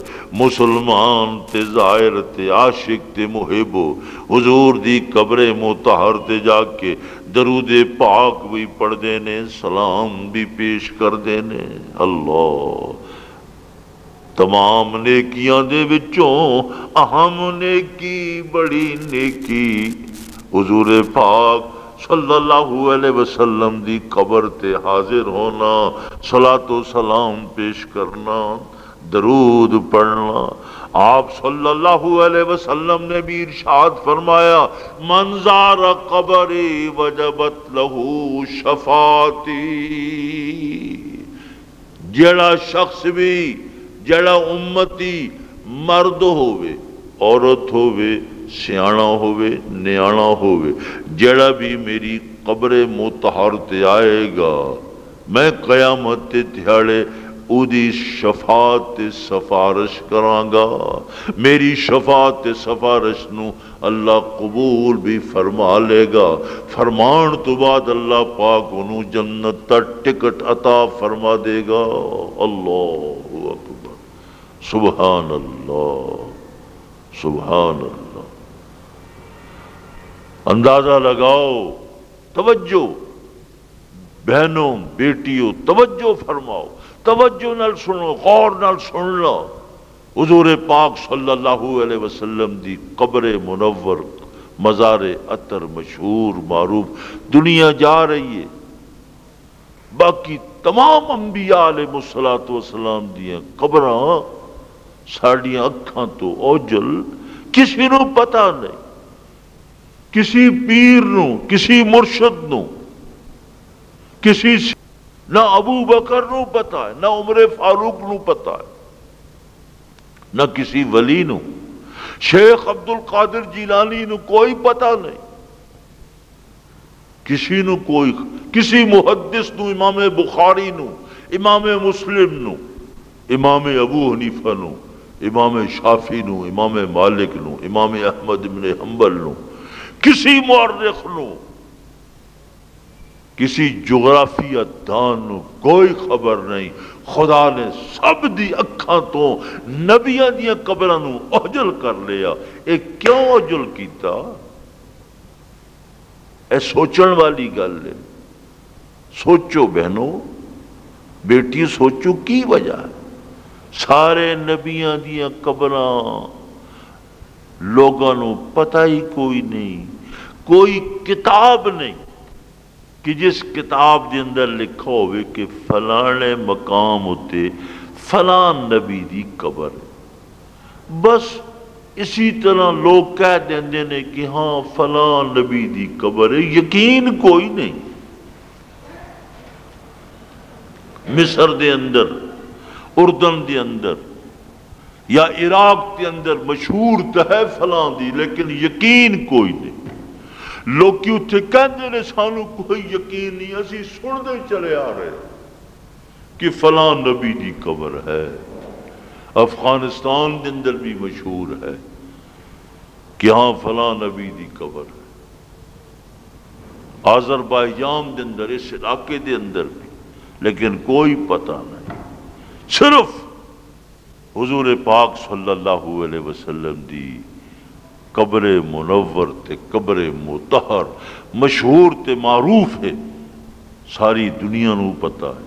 مسلمان تے ظاہر تے عاشق تے محب حضور دی قبر مطہر تے جا کے درود پاک بھی پڑھ دینے، سلام بھی پیش کر دینے۔ اللہ تمام نیکیاں دے وچوں اہم نیکی، بڑی نیکی حضور پاک صلی اللہ علیہ وسلم دی قبر تے حاضر ہونا، صلاۃ و سلام پیش کرنا، درود پڑھنا۔ آپ صلی اللہ علیہ وسلم نے بھی ارشاد فرمایا، من زار قبری وجبت لہو شفاعتی، جڑا شخص بھی، جڑا امتی مرد ہوئے عورت ہوئے سیانا ہوئے نیانا ہوئے، جڑا بھی میری قبر مطہر تے آئے گا، میں قیامت تے دھیاڑے اودی شفاعت تے سفارش کران گا، میری شفاعت تے سفارش نو اللہ قبول بھی فرما لے گا، فرمان تو بعد اللہ پاک انہوں جنت تا ٹکٹ عطا فرما دے گا۔ اللہ اکبر، سبحان اللہ، سبحان اللہ۔ اندازہ لگاؤ، توجہ بہنوں بیٹیوں توجہ فرماؤ، توجہ نال سنو، غور نال سن لو۔ حضور پاک صلی اللہ علیہ وسلم دی قبر منور، مزار عطر مشہور معروف دنیا جا رہی ہے، باقی تمام انبیاء علیہ السلام دیاں قبراں ساڑیاں اکھاں تو اوجل، کسی نو پتہ نہیں، کسی پیر نو، کسی مرشد نو، کسی نہ ابو بکر نو پتہ ہے، نہ عمر فاروق نو پتہ ہے، نہ کسی ولی نو، شیخ عبد القادر جیلانی نو کوئی پتہ نہیں، کسی نو کوئی، کسی محدث نو، امام بخاری نو، امام مسلم نو، امام ابو حنیفہ نو، امام شافعی نو، امام مالک نو، امام احمد بن حنبل نو، کسی مورخ نو، کسی جغرافیہ دان نو کوئی خبر نہیں۔ خدا نے سب دی اکھاں تو نبیاں دیاں قبراں نو اوجل کر لیا۔ اے کیوں اوجل کیتا؟ اے سوچن والی گل ہے، سوچو بہنوں بیٹی، سوچو کی وجہ ہے؟ سارے نبیاں دیاں قبراں لوگاں نو پتہ ہی کوئی نہیں، کوئی کتاب نہیں کہ جس کتاب دے اندر لکھا ہوئے کہ فلانے مقام ہوتے فلان نبی دی قبر ہے۔ بس اسی طرح لوگ کہہ دیندے نے کہ ہاں فلان نبی دی قبر ہے، یقین کوئی نہیں۔ مصر دے اندر، اردن دے اندر یا عراق دے اندر مشہور تو ہے فلان دی، لیکن یقین کوئی نہیں۔ لوگ کیوں تھے کہندے نے سانو کوئی یقین نہیں، اسی سندے چلے آ رہے کہ فلان نبی دی قبر ہے۔ افغانستان دے اندر بھی مشہور ہے کہ ہاں فلان نبی دی قبر ہے، آذربائیجان دے اندر، اس علاقے دے اندر بھی، لیکن کوئی پتہ نہیں۔ صرف حضور پاک صلی اللہ علیہ وسلم دی قبر منور تے قبر مطہر مشہور تے معروف ہے، ساری دنیا نو پتا ہے،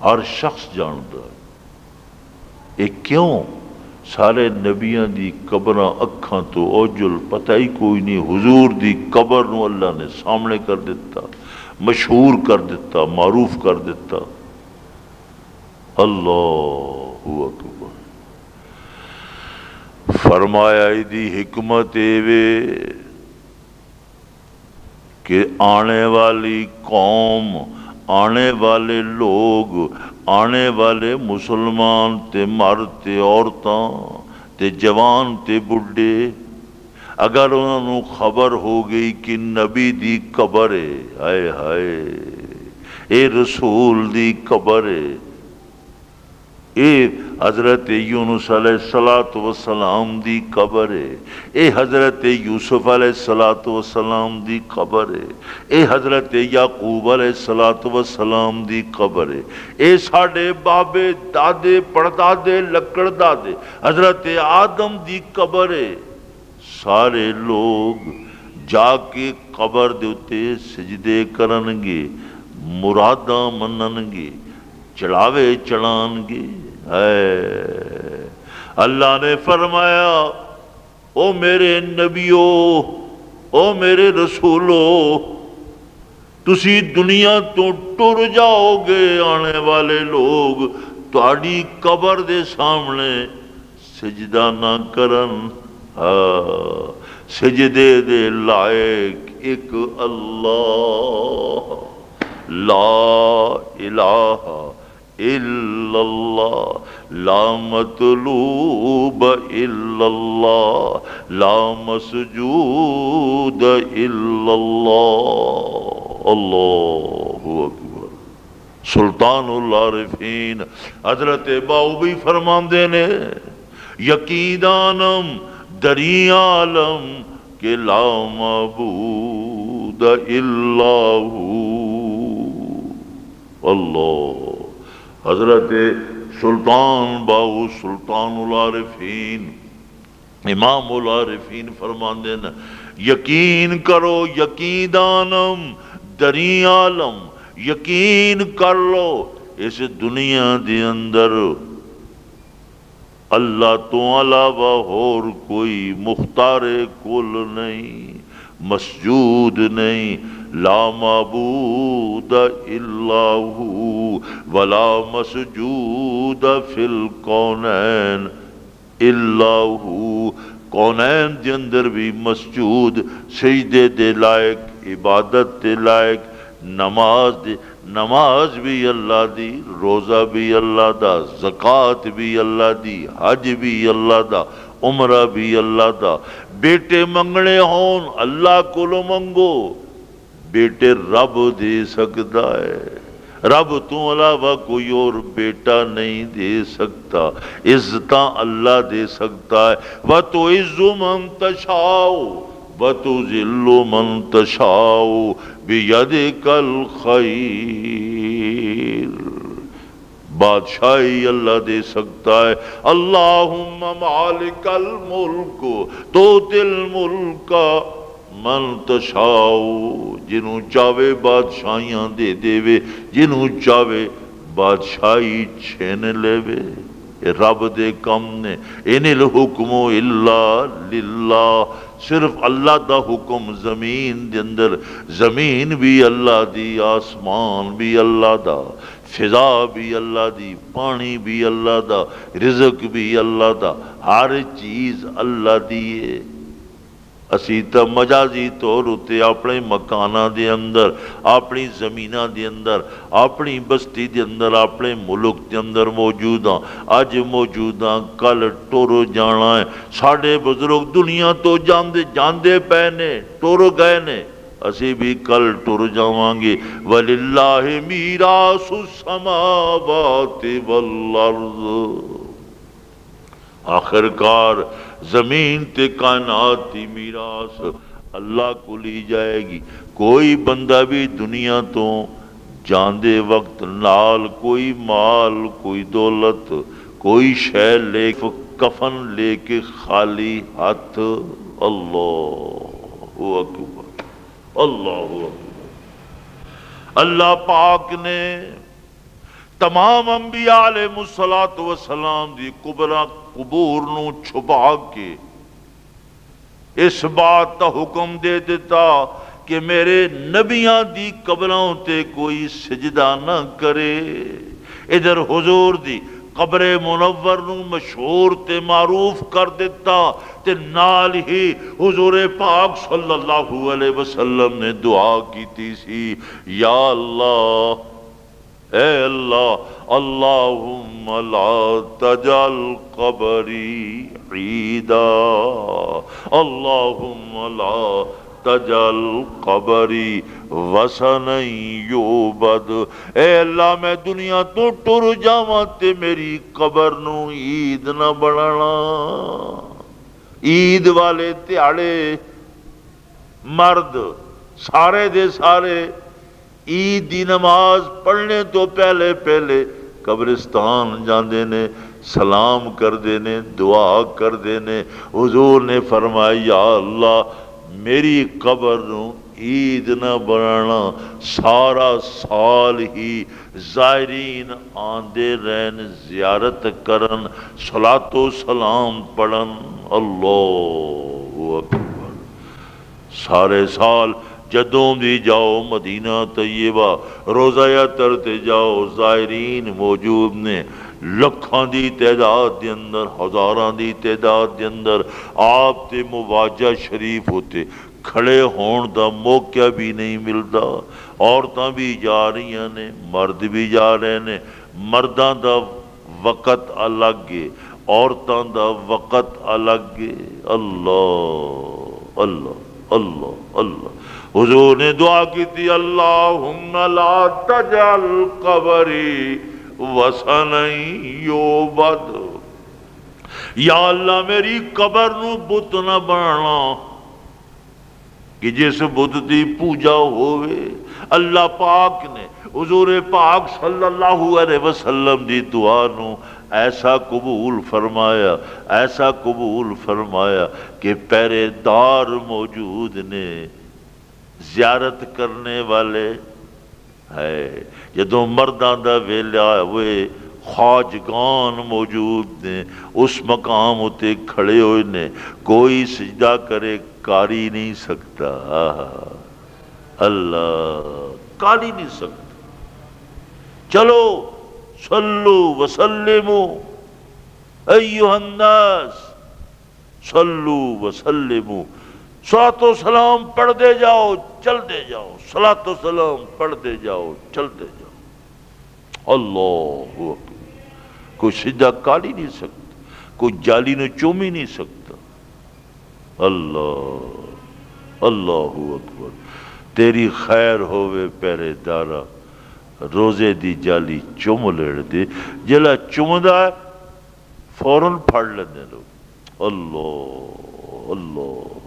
ہر شخص جانتا ہے۔ یہ کیوں؟ سارے نبیاں دی قبراں اکھاں تو اوجل پتہ ہی کوئی نہیں، حضور دی قبر نو اللہ نے سامنے کر دیتا، مشہور کر دیتا، معروف کر دیتا۔ اللہ اکبر۔ فرمایا دی حکمت وے کہ آنے والی قوم، آنے والے لوگ، آنے والے مسلمان تے مرد تے عورتاں تے جوان تے بڈھے، اگر انہوں نے خبر ہو گئی کہ نبی دی قبر ہے، ہائے ہائے اے رسول دی قبر ہے، اے حضرت یونس علیہ السلام دی قبر ہے، اے حضرت یوسف علیہ السلام دی قبر ہے، اے حضرت یعقوب علیہ السلام دی قبر ہے، اے ساڑے بابے دادے پردادے لکڑ دادے حضرت آدم دی قبر ہے۔ سارے لوگ جا کے قبر دیتے سجدے کرنگے، مراداں مننگے، چڑھاوے چڑھانگے۔ اللہ نے فرمایا او میرے نبیو، او میرے رسولو، تسی دنیا تو ٹر جاؤ گے، آنے والے لوگ تہاڈی قبر دے سامنے سجدہ نہ کرن۔ سجدے دے لائق ایک اللہ، لا الہ الا اللہ، لا مطلوب الا اللہ، لا مسجود الا اللہ۔ اللہ اکبر۔ سلطان العارفین حضرت باؤبی فرماندے نے یقین دانم دری عالم کہ لا معبود الا ہو۔ اللہ۔ حضرت سلطان باؤ سلطان العارفین امام العارفین فرماندے نا یقین کرو، یقین دانم دری عالم، یقین کر لو اس دنیا دے اندر اللہ تو علاوہ اور کوئی مختار کل نہیں، مسجود نہیں، لا معبود الا ہو ولا مسجود فی الکونین الا ہو۔ کونین دے اندر بھی مسجود، سجدے دے لائق، عبادت دے لائق، نماز بھی اللہ دی، روزہ بھی اللہ دا، زکوٰۃ بھی اللہ دی، حج بھی اللہ دا، عمرہ بھی اللہ دا۔ بیٹے منگنے ہون اللہ کو لو منگو، بیٹے رب دے سکتا ہے، رب تو علاوہ کوئی اور بیٹا نہیں دے سکتا، عزتاں اللہ دے سکتا ہے۔ وَتُعِزُّ مَن تَشَاءُ وَتُذِلُّ مَن تَشَاءُ بِيَدِكَ الْخَيْرُ۔ بادشاہی اللہ دے سکتا ہے۔ اللہم مالک الملک تؤتی الملک من تشاء، جنہوں چاہے بادشاہیاں دے دے وے، جنہوں چاہے بادشاہی چھین لے وے۔ رب دے کم نے ان الحکم الا للہ، صرف اللہ دا حکم زمین دے اندر، زمین بھی اللہ دی، آسمان بھی اللہ دا، فضا بھی اللہ دی، پانی بھی اللہ دا، رزق بھی اللہ دا، ہر چیز اللہ دی ہے۔ اسی تا مجازی طور اتے اپنے مکانہ دے اندر، اپنی زمینہ دے اندر، اپنی بستی دے اندر، اپنے ملک دے اندر موجود ہاں، اج موجود ہاں، کل ٹر جانا ہے۔ ساڑھے بزرگ دنیا تو جاندے پے نے، ٹر گئے نے، اسی بھی کل ٹر جاواں گے۔ وَلِلَّهِ مِيرَاثُ السَّمَاوَاتِ وَالْأَرْضِ۔ آخر کار زمین تے کائنات کی میراث اللہ کو لی جائے گی۔ کوئی بندہ بھی دنیا تو جاندے وقت نال کوئی مال، کوئی دولت، کوئی شے لے کفن لے کے خالی ہاتھ، اللہ اکبر، اللہ اکبر۔ اللہ پاک نے تمام انبیاء علیہ السلام دی قبور نو چھپا کے اس بات کا حکم دے دیتا کہ میرے نبیاں دی قبروں تے کوئی سجدہ نہ کرے۔ ادھر حضور دی قبر منور نو مشہور تے معروف کر دیتا تے نال ہی حضور پاک صلی اللہ علیہ وسلم نے دعا کیتی سی، یا اللہ، اے اللہ، اللہم لا تجعل قبری عیدا، اللہم لا تجعل قبری وثنا یعبد۔ اے اللہ میں دنیا تو ٹر جاواں تے میری قبر نو عید نہ بنانا۔ عید والے تہاڑے مرد سارے دے سارے عید دی نماز پڑھنے تو پہلے پہلے قبرستان جاندے نے، سلام کردے نے، دعا کردے نے۔ حضور نے فرمایا، یا اللہ میری قبر نو عید نہ بنانا، سارا سال ہی زائرین آندے رہن، زیارت کرن، صلاۃ و سلام پڑھن۔ اللہ اکبر۔ سارے سال جدوں بھی جاؤ مدینہ طیبہ، روزہ اطہر تے جاؤ، زائرین موجود نے، لکھاں دی تعداد دے اندر، ہزاراں دی تعداد دے اندر۔ آپ تے مواجہ شریف ہوتے، کھڑے ہون دا موقع بھی نہیں ملتا۔ عورتاں بھی جا رہی نے، مرد بھی جا رہے نے۔ مرداں دا وقت الگ ہے، عورتاں دا وقت الگ ہے۔ اللہ اللہ اللہ اللہ۔ حضور نے دعا کی تھی، اللہم لا تجعل قبری وثنا یعبد۔ یا اللہ میری قبر نو بت نہ بنانا کہ جس بت دی پوجا ہوئے۔ اللہ پاک نے حضور پاک صلی اللہ علیہ وسلم دی دعا نو ایسا قبول فرمایا، ایسا قبول فرمایا کہ پہرے دار موجود نے، زیارت کرنے والے ہے۔ جدوں مرداں دا ویلا ہوئے، خواجگان موجود نے، اس مقام اتے کھڑے ہوئے نے، کوئی سجدہ کرے کر ہی نہیں سکتا۔ اللہ کر ہی نہیں سکتا۔ چلو صلو وسلموا ایھا الناس، صلو وسلموا، صلاۃ و سلام پڑھتے جاؤ چلتے جاؤ، صلاۃ و سلام پڑھتے جاؤ چلتے جاؤ۔ اللہ اکبر۔ کوئی سجدہ کر ہی نہیں سکتا، کوئی جالی نو چوم ہی نہیں سکتا۔ اللہ اللہ اکبر۔ تیری خیر ہوئے پہرے دارا، روزے دی جالی چوم لیڑ دے، جلا چومدا ہے فوراً پھڑ لیندے لوگ۔ اللہ اللہ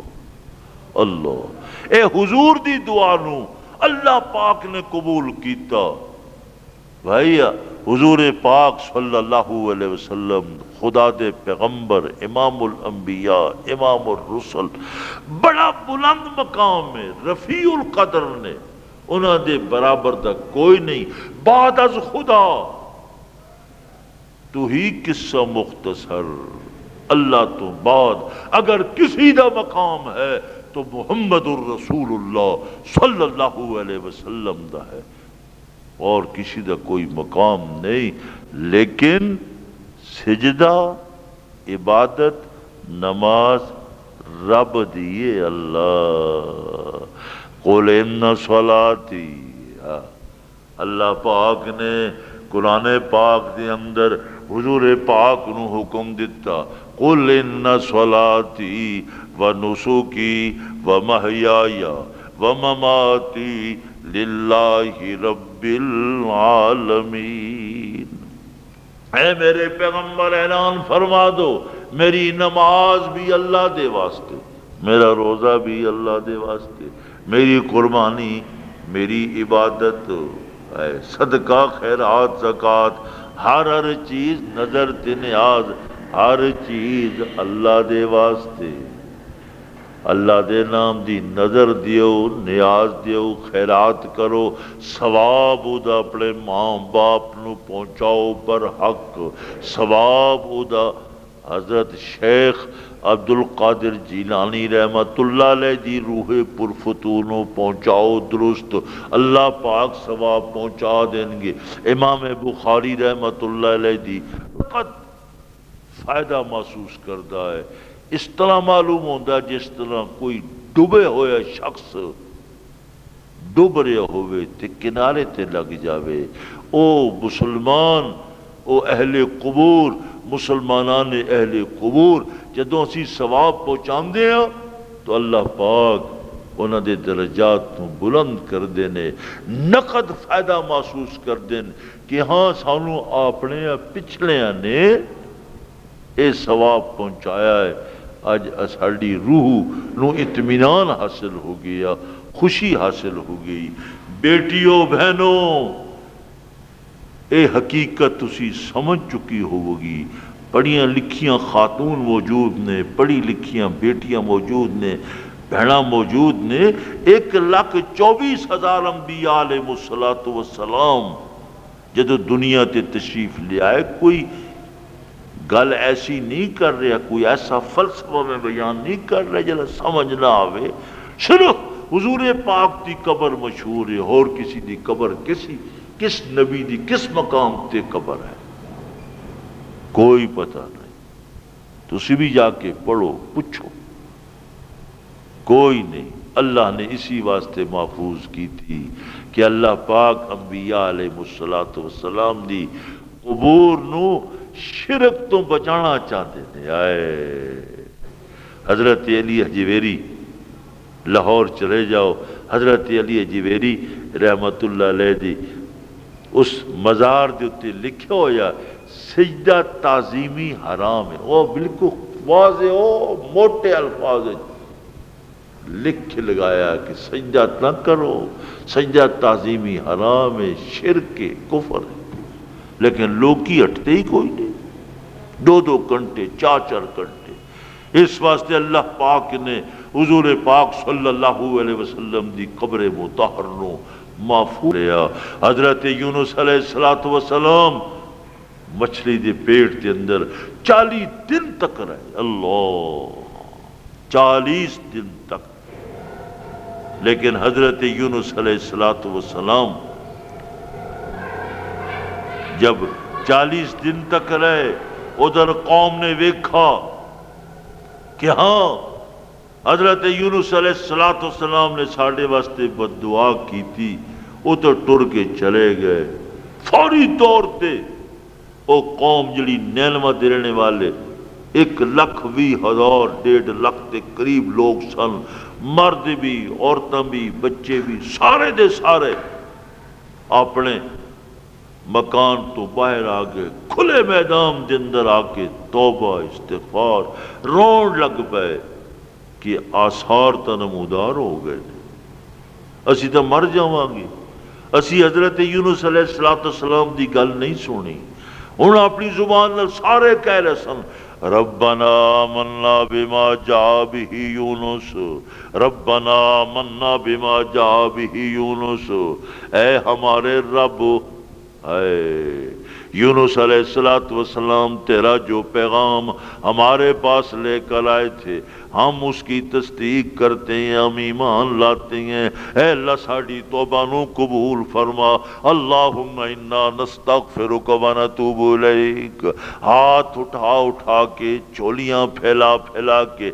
اللہ۔ اے حضور دی دعا نو اللہ پاک نے قبول کیتا۔ بھائی حضور پاک صلی اللہ علیہ وسلم خدا دے پیغمبر، امام الانبیاء، امام الرسل، بڑا بلند مقام ہے، رفیع القدر نے، انہاں دے برابر دا کوئی نہیں۔ بعد از خدا تو ہی قصہ مختصر، اللہ تو بعد اگر کسی دا مقام ہے تو محمد الرسول اللہ صلی اللہ علیہ وسلم دا ہے، اور کسی دا کوئی مقام نہیں۔ لیکن سجدہ، عبادت، نماز رب دیے اللہ۔ قل ان صلاتی، اللہ پاک نے قرآن پاک دے اندر حضور پاک نو حکم دیتا، قل ان صلاتی و نسکی و محیای و مماتی للہ رب العالمین۔ اے میرے پیغمبر اعلان فرما دو، میری نماز بھی اللہ دے واسطے، میرا روزہ بھی اللہ دے واسطے، میری قربانی، میری عبادت، صدقہ، خیرات، زکوٰۃ، ہر چیز، نظر تے نیاز، ہر چیز اللہ دے واسطے۔ اللہ دے نام دی نظر دیو، نیاز دیو، خیرات کرو، ثواب ادا اپنے ماں باپ نو پہنچاؤ برحق، ثواب ادا حضرت شیخ عبد القادر جیلانی رحمت اللہ علیہ دی روح پرفتونو پہنچاؤ درست، اللہ پاک ثواب پہنچا دیں گے۔ امام بخاری رحمت اللہ علیہ دی فقط فائدہ محسوس کرتا ہے، اس طرح معلوم ہوتا ہے جس طرح کوئی ڈوبے ہوئے شخص ڈوب رہے ہوئے تے کنارے تے لگ جاوے۔ او مسلمان، او اہل قبور، مسلمانان اہل قبور جدوں اسی ثواب پہنچاندے ہیں تو اللہ پاک انہاں دے درجات کو بلند کر دینے، نقد فائدہ محسوس کر دین کہ ہاں سانو اپنے پچھلیاں نے اے ثواب پہنچایا ہے۔ آج ساڈی روح نو اطمینان حاصل ہو گیا، خوشی حاصل ہو گئی۔ بیٹیوں بہنوں، اے حقیقت تسی سمجھ چکی ہوگی، پڑھیاں لکھیاں خاتون موجود نے، پڑھی لکھیاں بیٹیاں موجود نے، بہناں موجود نے۔ 1,24,000 انبیاء علیہ السلام جدو دنیا تے تشریف لے آئے، کوئی گل ایسی نہیں کر رہا، کوئی ایسا فلسفہ میں بیان نہیں کر رہا جلا سمجھ نہ آوے۔ صرف حضور پاک دی قبر مشہور ہے، اور کسی دی قبر کس نبی دی کس مقام تے قبر ہے کوئی پتہ نہیں۔ تسی بھی جا کے پڑھو پوچھو، کوئی نہیں۔ اللہ نے اسی واسطے محفوظ کی تھی کہ اللہ پاک انبیاء علیہ السلام دی قبور نو شرک تو بچانا چاہتے تھے۔ آئے حضرت علی حجویری، لاہور چلے جاؤ، حضرت علی حجویری رحمت اللہ علیہ دی اس مزار دے اتے لکھا ہویا سجدہ تعظیمی حرام ہے۔ وہ بالکل واضح ہو موٹے الفاظ لکھ لگایا کہ سجدہ نہ کرو، سجدہ تعظیمی حرام ہے، شرک ہے، کفر ہے۔ لیکن لوگ کی ہٹتے ہی کوئی نہیں، 2 گھنٹے 4 گھنٹے۔ اس واسطے اللہ پاک نے حضور پاک صلی اللہ علیہ وسلم دی قبر مطہر نو محفوظ لیا۔ حضرت یونس علیہ السلام مچھلی دے پیٹ کے اندر 40 دن تک رہے، اللہ 40 دن تک۔ لیکن حضرت یونس علیہ السلام جب 40 دن تک رہے، ادھر قوم نے ویکھا کہ ہاں حضرت یونس علیہ السلام نے ساڑھے واسطے بد دعا کی تھی، وہ تو ٹر کے چلے گئے۔ فوری طور تے وہ قوم جڑی نینوہ دے رہنے والے 1,20,000 1.5 کے قریب لوگ سن، مرد بھی عورتیں بھی بچے بھی، سارے دے سارے اپنے مکان تو باہر آگے کھلے میدان دے اندر آکے توبہ استغفار رون لگ پائے کہ آثار تا نمودار ہو گئے۔ اسی تا مر جاواں گے، اسی حضرت یونس علیہ السلام دی گل نہیں سنی۔ انہوں اپنی زبان نال سارے کہہ رہے سن ربنا آمنا بما جاء به یونس، ربنا آمنا بما جاء به یونس، اے ہمارے رب، اے یونس علیہ السلام تیرا جو پیغام ہمارے پاس لے کر آئے تھے ہم اس کی تصدیق کرتے ہیں، ہم ایمان لاتے ہیں۔ اے اللہ ساڑی توبہ نو قبول فرما، اللہم انا نستغفرک و نتوب الیک۔ ہاتھ اٹھا اٹھا کے، چولیاں پھیلا پھیلا کے،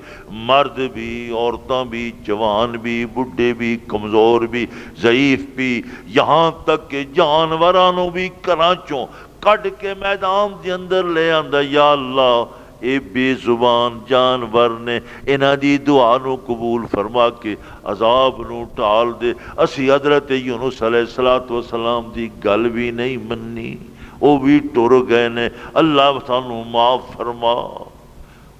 مرد بھی عورتاں بھی جوان بھی بڈھے بھی کمزور بھی ضعیف بھی، یہاں تک کہ جانورانوں بھی کراچوں کٹ کے میدان دے اندر لے آندا، یا اللہ اے بے زبان جانور نے انہاں دی دعا نو قبول فرما کے عذاب نو ٹال دے۔ اسی حضرت یونس علیہ السلام دی گل بھی نہیں مننی، وہ بھی ٹر گئے نے، اللہ سانو معاف فرما۔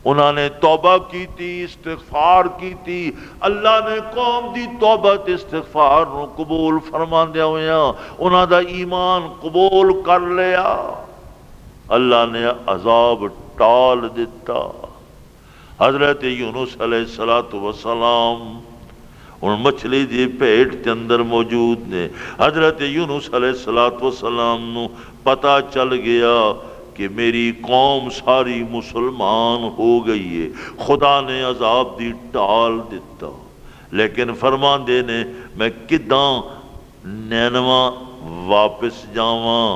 انہوں نے توبہ کی تھی، استغفار کی تھی، اللہ نے قوم دی توبہ تے استغفار نو قبول فرما دیا ہویا، انہوں دا ایمان قبول کر لیا، اللہ نے عذاب ٹال دیتا۔ حضرت یونس علیہ السلام ان مچھلی دی پیٹ کے اندر موجود نے۔ حضرت یونس علیہ السلام نو پتہ چل گیا کہ میری قوم ساری مسلمان ہو گئی ہے، خدا نے عذاب دی ٹال دیتا، لیکن فرمان دے نے میں کداں نینوا واپس جاواں؟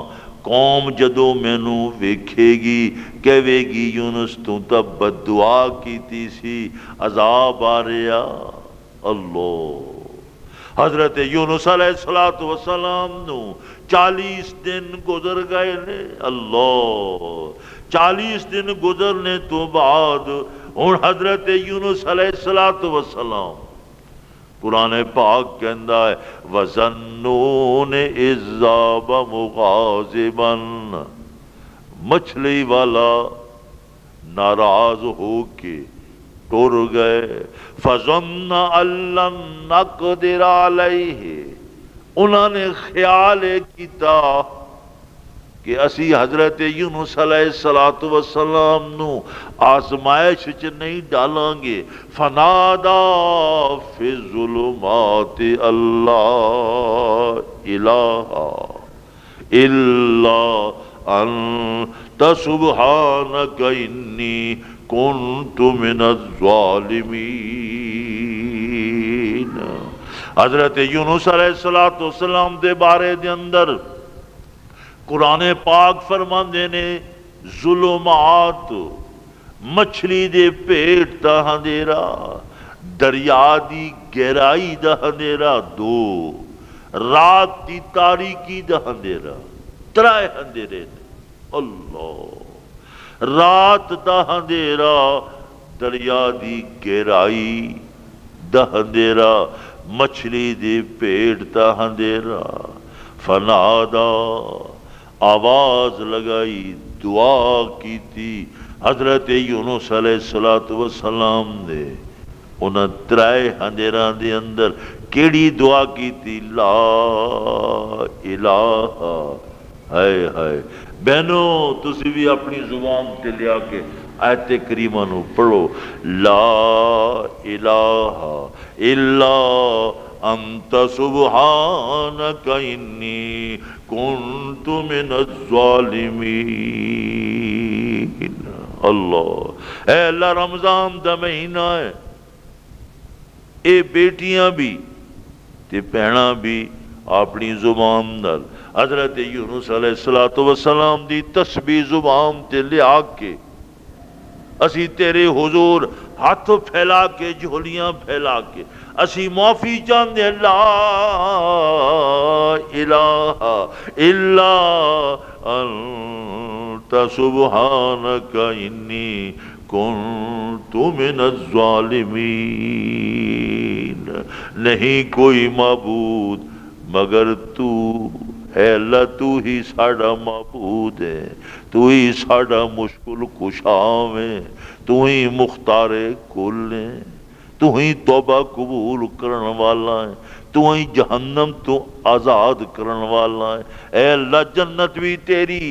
قوم جدو مینو ویکھے گی کہے گی یونس تو تب بد دعا کیتی سی، عذاب آ رہا۔ اللہ حضرت یونس علیہ السلام نو 40 دن گزر گئے نے۔ اللہ 40 دن گزرنے تو بعد ہن حضرت یونس علیہ السلام قرآن پاک کہندا ہے وَظَنُّونِ إِذْ ذَهَبَ مُغَاضِبًا، مچھلی والا ناراض ہو کے ٹر گئے۔ فَظَنَّ أَن لَّن نَّقْدِرَ عَلَيْهِ، انہوں نے خیال کیتا کہ اسی حضرت یونس علیہ السلام نو آزمائش چ نہیں ڈالاں گے۔ فنادا فی الظلمات اللہ الہ الا انت سبحانک انی کنت من الظالمین۔ حضرت یونس علیہ السلام دے بارے دے اندر قرآن پاک فرماندے نے ظلمات، مچھلی دے پیٹ دا اندھیرا، دریا دی گہرائی دا اندھیرا، دو رات دی تاریکی دا اندھیرا، ترائے اندھیرے نے۔ اللہ رات دا اندھیرا، دریا دی گہرائی دا اندھیرا، مچھلی دی پیٹ دا اندھیرا۔ فنادا آواز لگائی، دعا کی تھی حضرت یونس علیہ السلام نے۔ انہاں ترائے اندھیراں دے اندر کیڑی دعا کی تھی؟ لا الہ، ہائے ہائے بہنوں تسی بھی اپنی زبان تے لیا کے آیت کریمہ نو پڑھو، لا الہ الا انت سبحانک انی کنت من الظالمین۔ اللہ اے اللہ رمضان دا مہینہ ہے، اے بیٹیاں بھی تے بہناں بھی اپنی زبان نال حضرت یونس علیہ السلام دی تسبیح زبان تے لیا کے اسی تیرے حضور ہاتھ پھیلا کے جھولیاں پھیلا کے اسی معافی چاہتے لا الہ الا انت سبحانک انی کنت من الظالمین۔ نہیں کوئی معبود مگر تو، اے اللہ تو ہی ساڑا معبود ہے، تو ہی ساڑا مشکل کشا ہے، تو ہی مختار کل ہے، تو ہی توبہ قبول کرن والا ہے، تو ہی جہنم تو آزاد کرن والا ہے۔ اے اللہ جنت بھی تیری،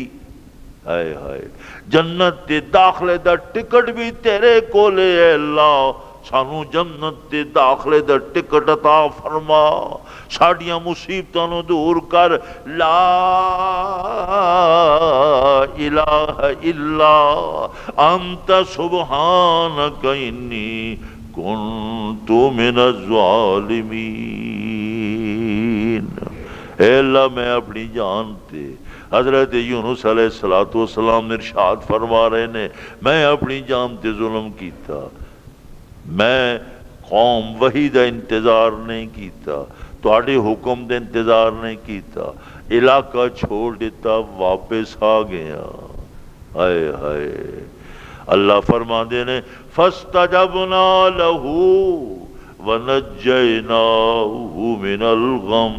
ہائے ہائے جنت تے داخلے دا ٹکٹ بھی تیرے کولے، اے اللہ سانو جنت تے داخلے دا ٹکٹ عطا فرما، ساڑیاں مصیبتاں نو دور کر۔ لا الہ الا انت سبحانک انی کنت من الظالمین۔ اے اللہ میں اپنی جان تے حضرت یونس علیہ السلام ارشاد فرما رہے نے میں اپنی جان تے ظلم کیتا، میں قوم وحی دا انتظار نہیں کیتا، تواڈے حکم دے انتظار نہیں کیتا، علاقہ چھوڑ دیتا واپس آ گیا۔ ہائے ہائے اللہ فرما دے نے فاستجبنا لہ ونجیناہ من الغم،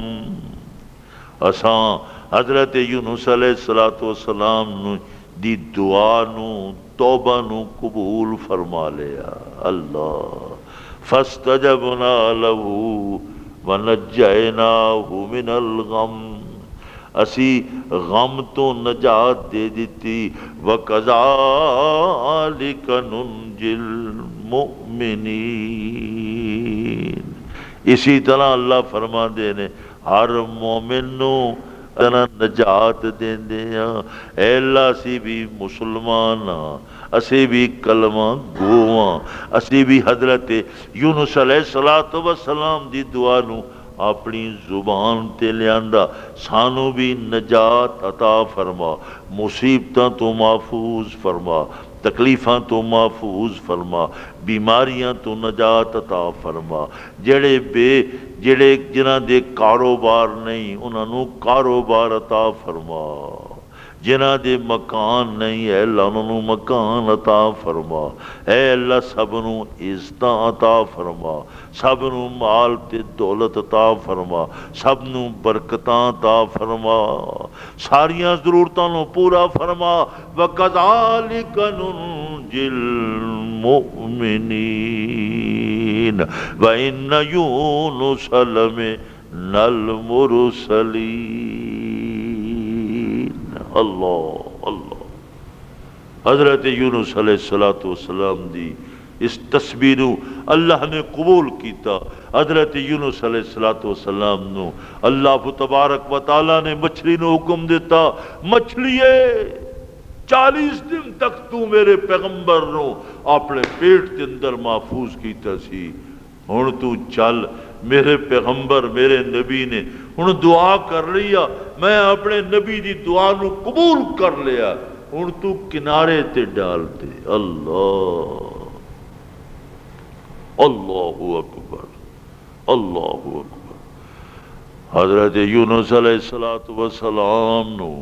اساں حضرت یونس علیہ السلام دی دعا نو توبہ نو قبول فرما لیا۔ اللہ فاستجبنا لہ ونجیناہ من الغم، اسی غم تو نجات دے دیتی۔ وَكَذَلِكَ نُنْجِي للمؤمنین۔ اسی طرح اللہ فرما دے نے ہر مومن نو طرح نجات دین دیا۔ اے اللہ اسی بھی مسلمان ہاں، اسی بھی کلمہ گواں، اسی بھی حضرت یونس علیہ السلام دی دعا نو اپنی زبان تے لیاندا، سانو بھی نجات عطا فرما، مصیبتاں تو محفوظ فرما، تکلیفاں تو محفوظ فرما، بیماریاں تو نجات عطا فرما، جڑے جنہاں دے کاروبار نہیں انہاں نو کاروبار عطا فرما، جنہاں دے مکان نہیں اے اللہ انہاں نو مکان عطا فرما، اے اللہ سب نو عزتاں عطا فرما، سب نو مال تے دولت عطا فرما، سب نو برکتاں عطا فرما، ساریاں ضرورتاں نو پورا فرما۔ وَكَذَلِكَ نُنْجِي الْمُؤْمِنِينَ وَإِنَّ يُونُسَ لَمِنَ الْمُرْسَلِينَ۔ اللہ اللہ، حضرت یونس علیہ السلام دی اس تسبیح نو اللہ نے قبول کیتا۔ حضرت یونس علیہ السلام نو اللہ تبارک و تعالی نے مچھلی نو حکم دیتا، مچھلیے 40 دن تک تو میرے پیغمبر نو اپنے پیٹ کے اندر محفوظ کیتا سی، ہن تو چل، میرے پیغمبر میرے نبی نے ہن دعا کر لیا، میں اپنے نبی دی دعا نو قبول کر لیا، ہن تو کنارے تے ڈال دے۔ اللہ اللہ اکبر، اللہ اکبر۔ حضرت یونس علیہ السلام نو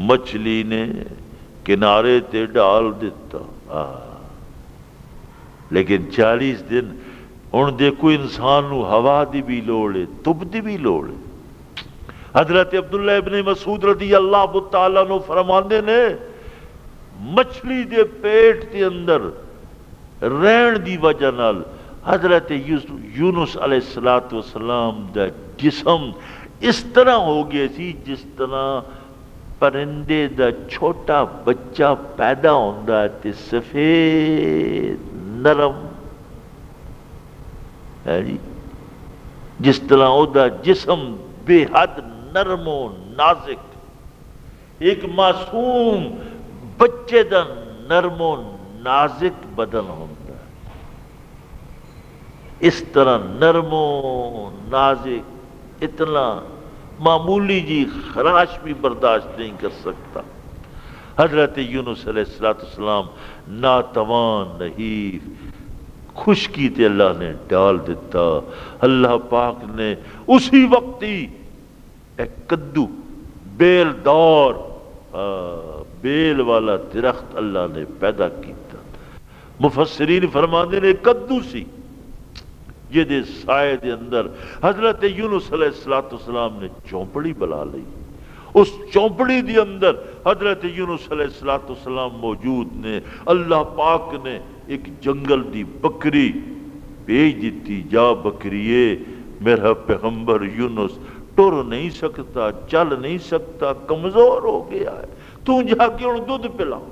مچھلی نے کنارے تے ڈال دیتا، لیکن 40 دن ہن دیکھو انسان نو ہوا دی بھی لوڑ ہے، تب دی بھی لوڑ ہے۔ حضرت عبداللہ ابن مسعود رضی اللہ تعالیٰ نو فرماندے نے مچھلی دے پیٹ دے اندر رہن دی وجہ نال حضرت یونس علیہ السلام دا جسم اس طرح ہو گیا سی جس طرح پرندے دا چھوٹا بچہ پیدا ہوندا ہے تے سفید نرم ہے جی، جس طرح او دا جسم بے حد نرم و نازک، ایک معصوم بچے دا نرم و نازک بدن ہوتا ہے، اس طرح نرم و نازک اتنا معمولی جی خراش بھی برداشت نہیں کر سکتا۔ حضرت یونس علیہ السلام ناتوان نحیف خشکی تے اللہ نے ڈال دیتا۔ اللہ پاک نے اسی وقت ہی ایک کدو بیل دور بیل والا درخت اللہ نے پیدا کیتا، مفسرین فرماندے نے کدو سی یہ دے سائے دے اندر حضرت یونس علیہ السلام نے چونپڑی بلا لئی، اس چونپڑی دے اندر حضرت یونس علیہ السلام موجود نے۔ اللہ پاک نے ایک جنگل دی بکری بھیج دیتی، جا بکریے میرا پیغمبر یونس ٹر نہیں سکتا، چل نہیں سکتا، کمزور ہو گیا ہے، تو جا کے ان دودھ پلاؤ۔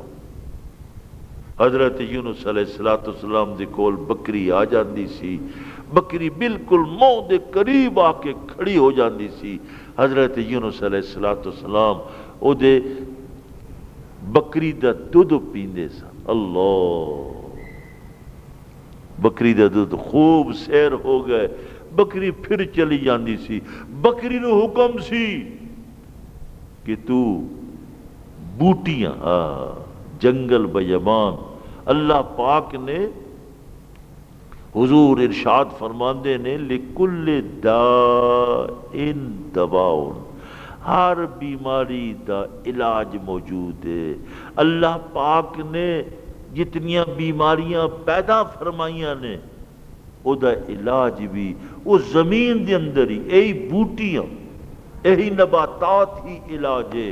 حضرت یونس علیہ السلام دے کول بکری آ جاندی سی، بکری بالکل منہ دے قریب آ کے کھڑی ہو جاندی سی۔ حضرت یونس علیہ السلام او دے بکری دا دودھ پیندے سن۔ اللہ، بکری دا دودھ خوب سیر ہو گئے، بکری پھر چلی جاندی سی۔ بکری نو حکم سی کہ تو بوٹیاں جنگل بیابان، اللہ پاک نے حضور ارشاد فرماندے نے لِكُلِّ دَاءٍ دَوَاءٌ، ہر بیماری دا علاج موجود ہے۔ اللہ پاک نے جتنیاں بیماریاں پیدا فرمائیاں نے او دا علاج بھی وہ زمین دے اندر ہی، یہی بوٹیاں یہی نباتات ہی علاج ہے۔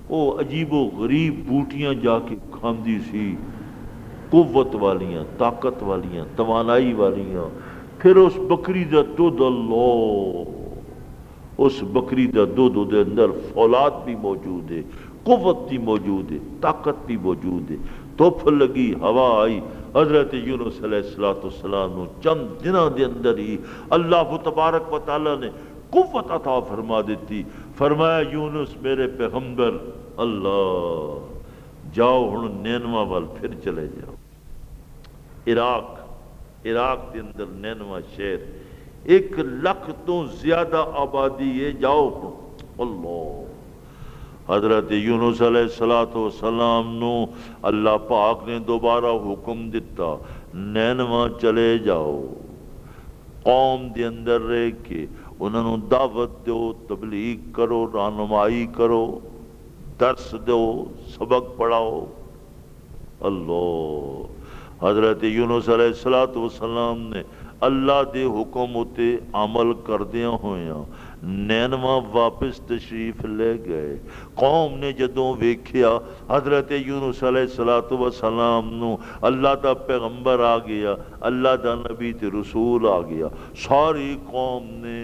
وہ عجیب و غریب بوٹیاں جا کے کھاندی سی، قوت والیاں، طاقت والیاں، توانائی والیاں۔ پھر اس بکری دا دودھ، اللہ، اس بکری دا دودھ دے اندر فولاد بھی موجود ہے، قوت بھی موجود ہے، طاقت بھی موجود ہے۔ دھوپ لگی، ہوا آئی، حضرت یونس علیہ السلام نو چند دنوں دے اندر ہی اللہ تبارک و تعالی نے قوت عطا فرما دیتی. فرمایا یونس میرے پیغمبر اللہ جاؤ ہن نینوا وال پھر چلے جاؤ. عراق کے اندر نینوا شہر 1 لاکھ تو زیادہ آبادی ہے. جاؤ اللہ. حضرت یونس علیہ السلام نو اللہ پاک نے دوبارہ حکم دیتا نینوا چلے جاؤ. قوم دے اندر رہ کے انہوں دعوت دو، تبلیغ کرو، رہنمائی کرو، درس دو، سبق پڑھاؤ. اللہ. حضرت یونس علیہ السلام نے اللہ دے حکم اتے عمل کردیاں ہویاں نینوا واپس تشریف لے گئے. قوم نے جدوں ویکھیا حضرت یونس علیہ السلام نو اللہ دا پیغمبر آ گیا، اللہ دا نبی تے رسول آ گیا، ساری قوم نے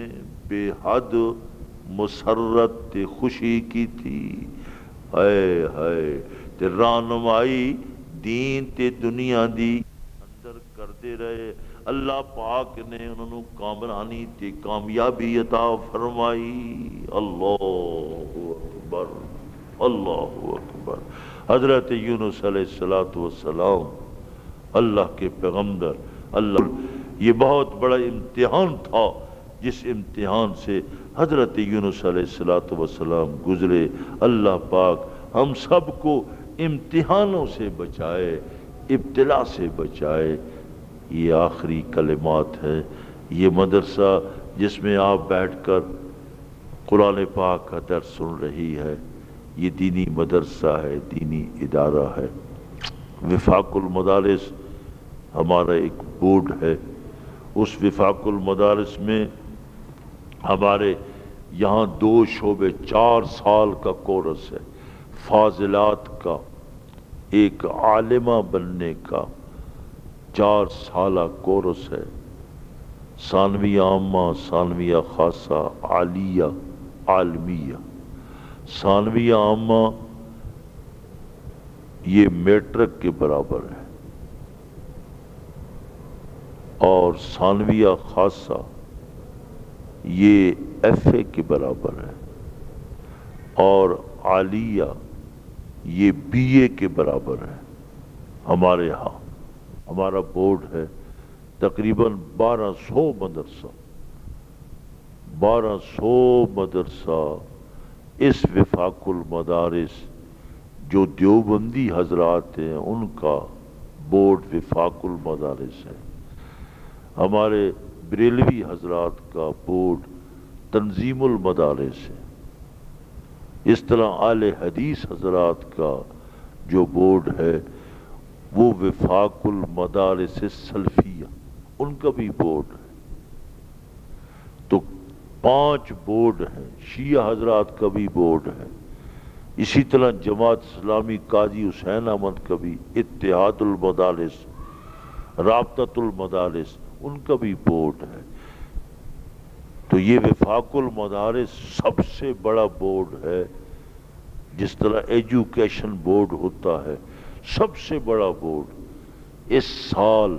بے حد مسرت تے خوشی کی تھی. ہائے ہائے تے رہنمائی دین تے دنیا دی اندر کردے رہے. اللہ پاک نے انہوں کامرانی تے کامیابی عطا فرمائی. اللہ اکبر اللہ اکبر. حضرت یونس علیہ السلام اللہ کے پیغمبر. اللہ یہ بہت بڑا امتحان تھا جس امتحان سے حضرت یونس علیہ السلام گزرے. اللہ پاک ہم سب کو امتحانوں سے بچائے، ابتلا سے بچائے. یہ آخری کلمات ہے. یہ مدرسہ جس میں آپ بیٹھ کر قرآن پاک کا درس سن رہی ہے یہ دینی مدرسہ ہے، دینی ادارہ ہے. وفاق المدارس ہمارا ایک بورڈ ہے. اس وفاق المدارس میں ہمارے یہاں 2 شعبے 4 سال کا کورس ہے. فاضلات کا، ایک عالمہ بننے کا 4 سالہ کورس ہے. ثانویہ عامہ، ثانویہ خاصہ، عالیہ، عالمیہ. ثانویہ عامہ یہ میٹرک کے برابر ہے اور ثانویہ خاصہ یہ ایف اے کے برابر ہے اور عالیہ یہ بی اے کے برابر ہے. ہمارے ہاں ہمارا بورڈ ہے تقریباً 1200 مدرسہ. اس وفاق المدارس جو دیوبندی حضرات ہیں ان کا بورڈ وفاق المدارس ہے. ہمارے بریلوی حضرات کا بورڈ تنظیم المدارس ہے. اس طرح اہل حدیث حضرات کا جو بورڈ ہے وہ وفاق المدارس سلفیہ، ان کا بھی بورڈ ہے. تو 5 بورڈ ہیں. شیعہ حضرات کا بھی بورڈ ہے. اسی طرح جماعت اسلامی قاضی حسین احمد کا بھی، اتحاد المدارس، رابطۃ المدارس ان کا بھی بورڈ ہے. تو یہ وفاق المدارس سب سے بڑا بورڈ ہے. جس طرح ایجوکیشن بورڈ ہوتا ہے سب سے بڑا بورڈ. اس سال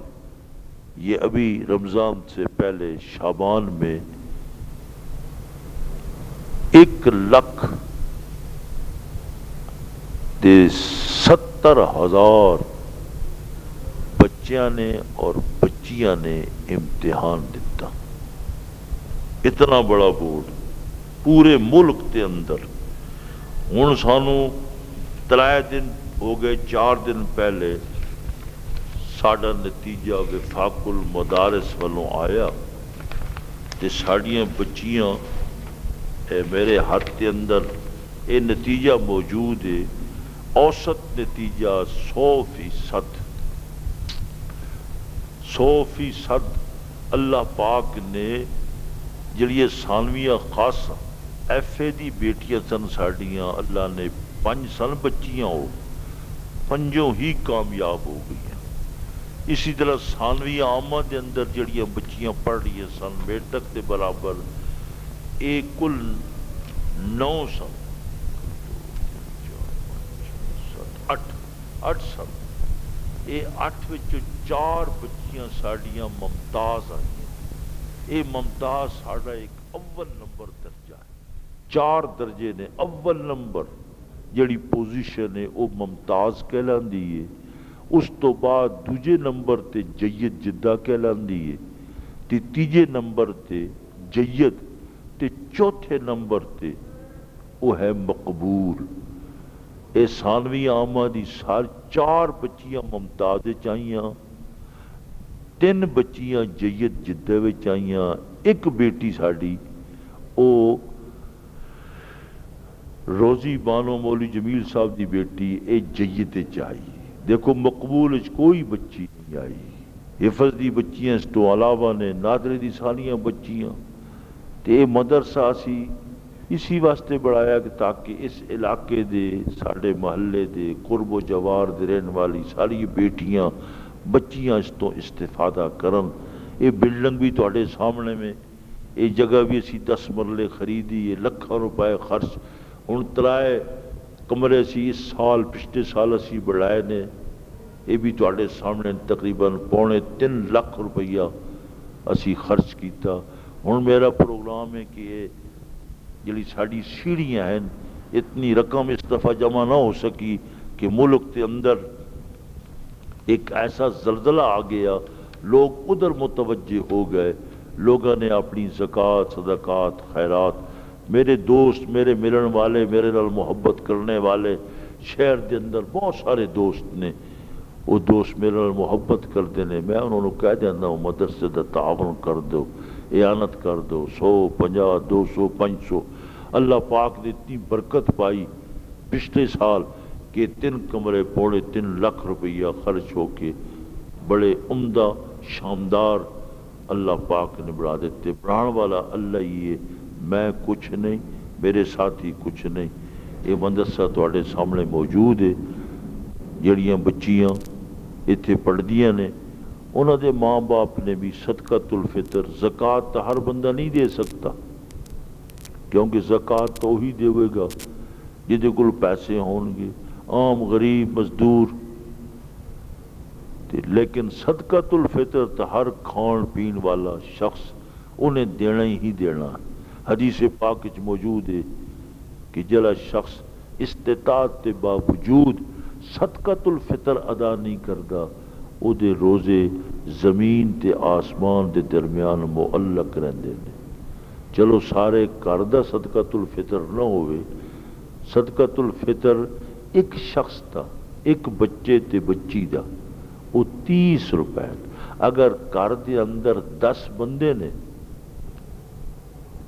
یہ ابھی رمضان سے پہلے شعبان میں 1,70,000 بچیاں نے اور بچیاں نے امتحان دیتا. اتنا بڑا بورڈ پورے ملک کے اندر. ہن سانو 3 دن ہو گئے، 4 دن پہلے ساڈا نتیجہ وفاق المدارس والوں آیا تے ساڑیاں بچیاں میرے ہاتھ کے اندر یہ نتیجہ موجود ہے. اوسط نتیجہ 100%. اللہ پاک نے جڑی ثانویہ خاصہ ایف اے دی بیٹیاں سن ساڑیاں، اللہ نے 5 سن بچیاں ہو 5 ہی کامیاب ہو گئی ہیں. اسی طرح ثانویہ عامہ دے اندر جڑیاں بچیاں پڑھ رہی سن میٹرک دے برابر، ایک کل 9 سن 8 سن. یہ 8 وچوں 4 بچیاں ساڈیاں ممتاز آئیاں. یہ ممتاز ساڈا ایک اول نمبر درجہ ہے. 4 درجے نے. اول نمبر جڑی پوزیشن ہے وہ ممتاز کہلاندی ہے. اس تو بعد دوجے نمبر تے جید جدہ کہلاندی ہے. تے تیجے نمبر تے جید تے چوتھے نمبر تے وہ ہے مقبول. اے ثانوی عامہ دی 4 بچیاں ممتاز چاہیاں، 3 بچیاں جید جدہ وچ آئیاں، ایک بیٹی ساڈی او روزی بانو مولوی جمیل صاحب دی بیٹی اے جید چاہیے. دیکھو مقبول کوئی بچی نہیں آئی. حفظ دی بچیاں اس تو علاوہ نے نادرے دی سالیاں بچیاں. تے مدرسہ اسی اسی واسطے بڑھایا کہ تاکہ اس علاقے دے ساڑھے محلے دے قرب و جوار دے رہن والی ساری بیٹیاں بچیاں اس تو استفادہ کرن. یہ بلڈنگ بھی تواڈے سامنے میں، یہ جگہ بھی اسی 10 مرلے خریدی، یہ لکھاں روپے خرچ. ہن 3 کمرے اسی اس سال پچھلے سال اسی بڑھائے نے. یہ بھی تواڈے سامنے تقریباً 2.25 لاکھ روپیہ اسی خرچ کیتا. ہن میرا پروگرام ہے کہ یہ جڑی ساڑی سیڑھیاں ہیں اتنی رقم اس دفعہ جمع نہ ہو سکی کہ ملک کے اندر ایک ایسا زلزلہ آ گیا، لوگ ادھر متوجہ ہو گئے. لوگوں نے اپنی زکوٰۃ صدقات خیرات، میرے دوست میرے ملن والے میرے نال محبت کرنے والے شہر دے اندر بہت سارے دوست نے، وہ دوست میرے نال محبت کرتے ہیں. میں انہوں نے کہہ دینا ہوں مدرسے دا تعاون کر دو، اعانت کر دو. 100 50 200 500 اللہ پاک نے اتنی برکت پائی پچھلے سال کہ 3 کمرے 3.25 لاکھ روپیہ خرچ ہو کے بڑے عمدہ شاندار اللہ پاک نے بڑھا دیتے. بڑھان والا اللہ ہی ہے، میں کچھ نہیں، میرے ساتھی کچھ نہیں. یہ مدرسہ تواڈے سامنے موجود ہے. جڑیاں بچیاں اتنے پڑھدیاں نے انہوں دے ماں باپ نے بھی صدقۃ الفطر زکوٰۃ تو ہر بندہ نہیں دے سکتا، کیونکہ زکوٰۃ تو وہی دے گا جہدے کول پیسے ہون گے، عام غریب مزدور. لیکن صدقۃ الفطر تو ہر کھان پین والا شخص انہیں دینا ہی دینا. حدیث پاک وچ موجود ہے کہ جڑا شخص استطاعت کے باوجود صدقۃ الفطر ادا نہیں کرتا او دے روزے زمین تے آسمان دے درمیان معلق رہندے نے. چلو سارے گھر دا صدقۃ الفطر نہ ہوئے، صدقۃ الفطر ایک شخص دا ایک بچے تے بچی دا وہ 30 روپے. اگر گھر دے اندر 10 بندے نے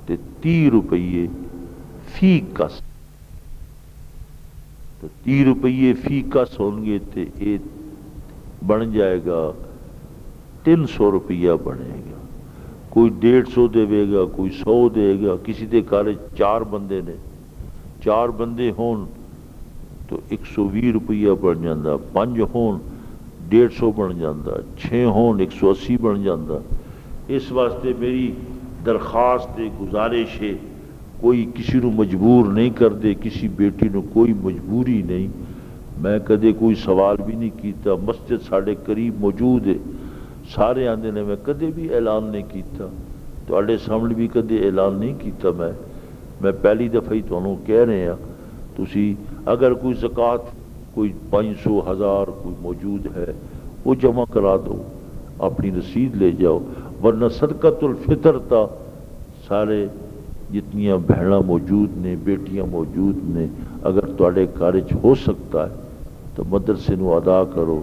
تے 30 روپیے فی کس، تو 30 روپیے فی کس ہون گے تے یہ بن جائے گا 300 روپیہ بنے گا. کوئی 150 دے گا، کوئی 100 دے گا. کسی دے گھر 4 بندے نے، 4 بندے ہون تو 120 روپیہ بن جاندہ، 5 ہون 150 بن جاندہ، 6 ہون 180 بن جاندہ. اس واسطے میری درخواست گزارش ہے، کوئی کسی نو مجبور نہیں کر دے، کسی بیٹی نو کوئی مجبوری نہیں. میں کدے کوئی سوال بھی نہیں کیتا. مسجد ساڑھے قریب موجود ہے، سارے آندے نے. میں کدے بھی اعلان نہیں کیتا، تواڈے سامنے بھی کدے اعلان نہیں کیتا. میں پہلی دفعہ ہی تانوں کہہ رہے ہیں، تسی اگر کوئی زکوٰۃ کوئی 500 1000 کوئی موجود ہے وہ جمع کرا دو، اپنی رسید لے جاؤ. ورنہ صدقۃ الفطر تا سارے جتنیاں بہناں موجود نے بیٹیاں موجود نے، اگر تواڈے گھر ہو سکتا ہے تو مدرسے نو ادا کرو.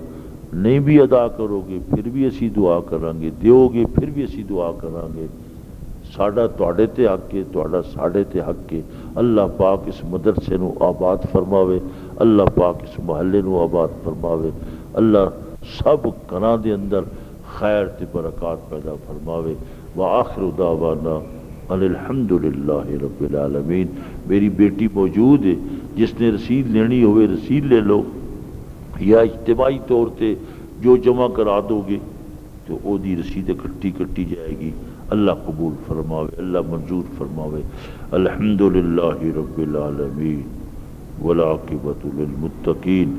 نہیں بھی ادا کرو گے پھر بھی اسی دعا کریں گے، دیو گے پھر بھی اسی دعا کریں گے. ساڈا تواڈے تے حق ہے، تواڈا ساڈے تے حق ہے. اللہ پاک اس مدرسے نو آباد فرماوے، اللہ پاک اس محلے نو آباد فرماوے. اللہ سب گھراں دے اندر خیر تے برکات پیدا فرماوے. وآخر دعوانا ان الحمدللہ رب العالمین. میری بیٹی موجود ہے، جس نے رسید لینی ہوئے رسید لے لو، یا اجتماعی طور تے جو جمع کرا دو گے تو او دی رسید کٹی جائے گی. اللہ قبول فرماوے، اللہ منظور فرماوے. الحمدللہ رب العالمین والعاقبۃ للمتقین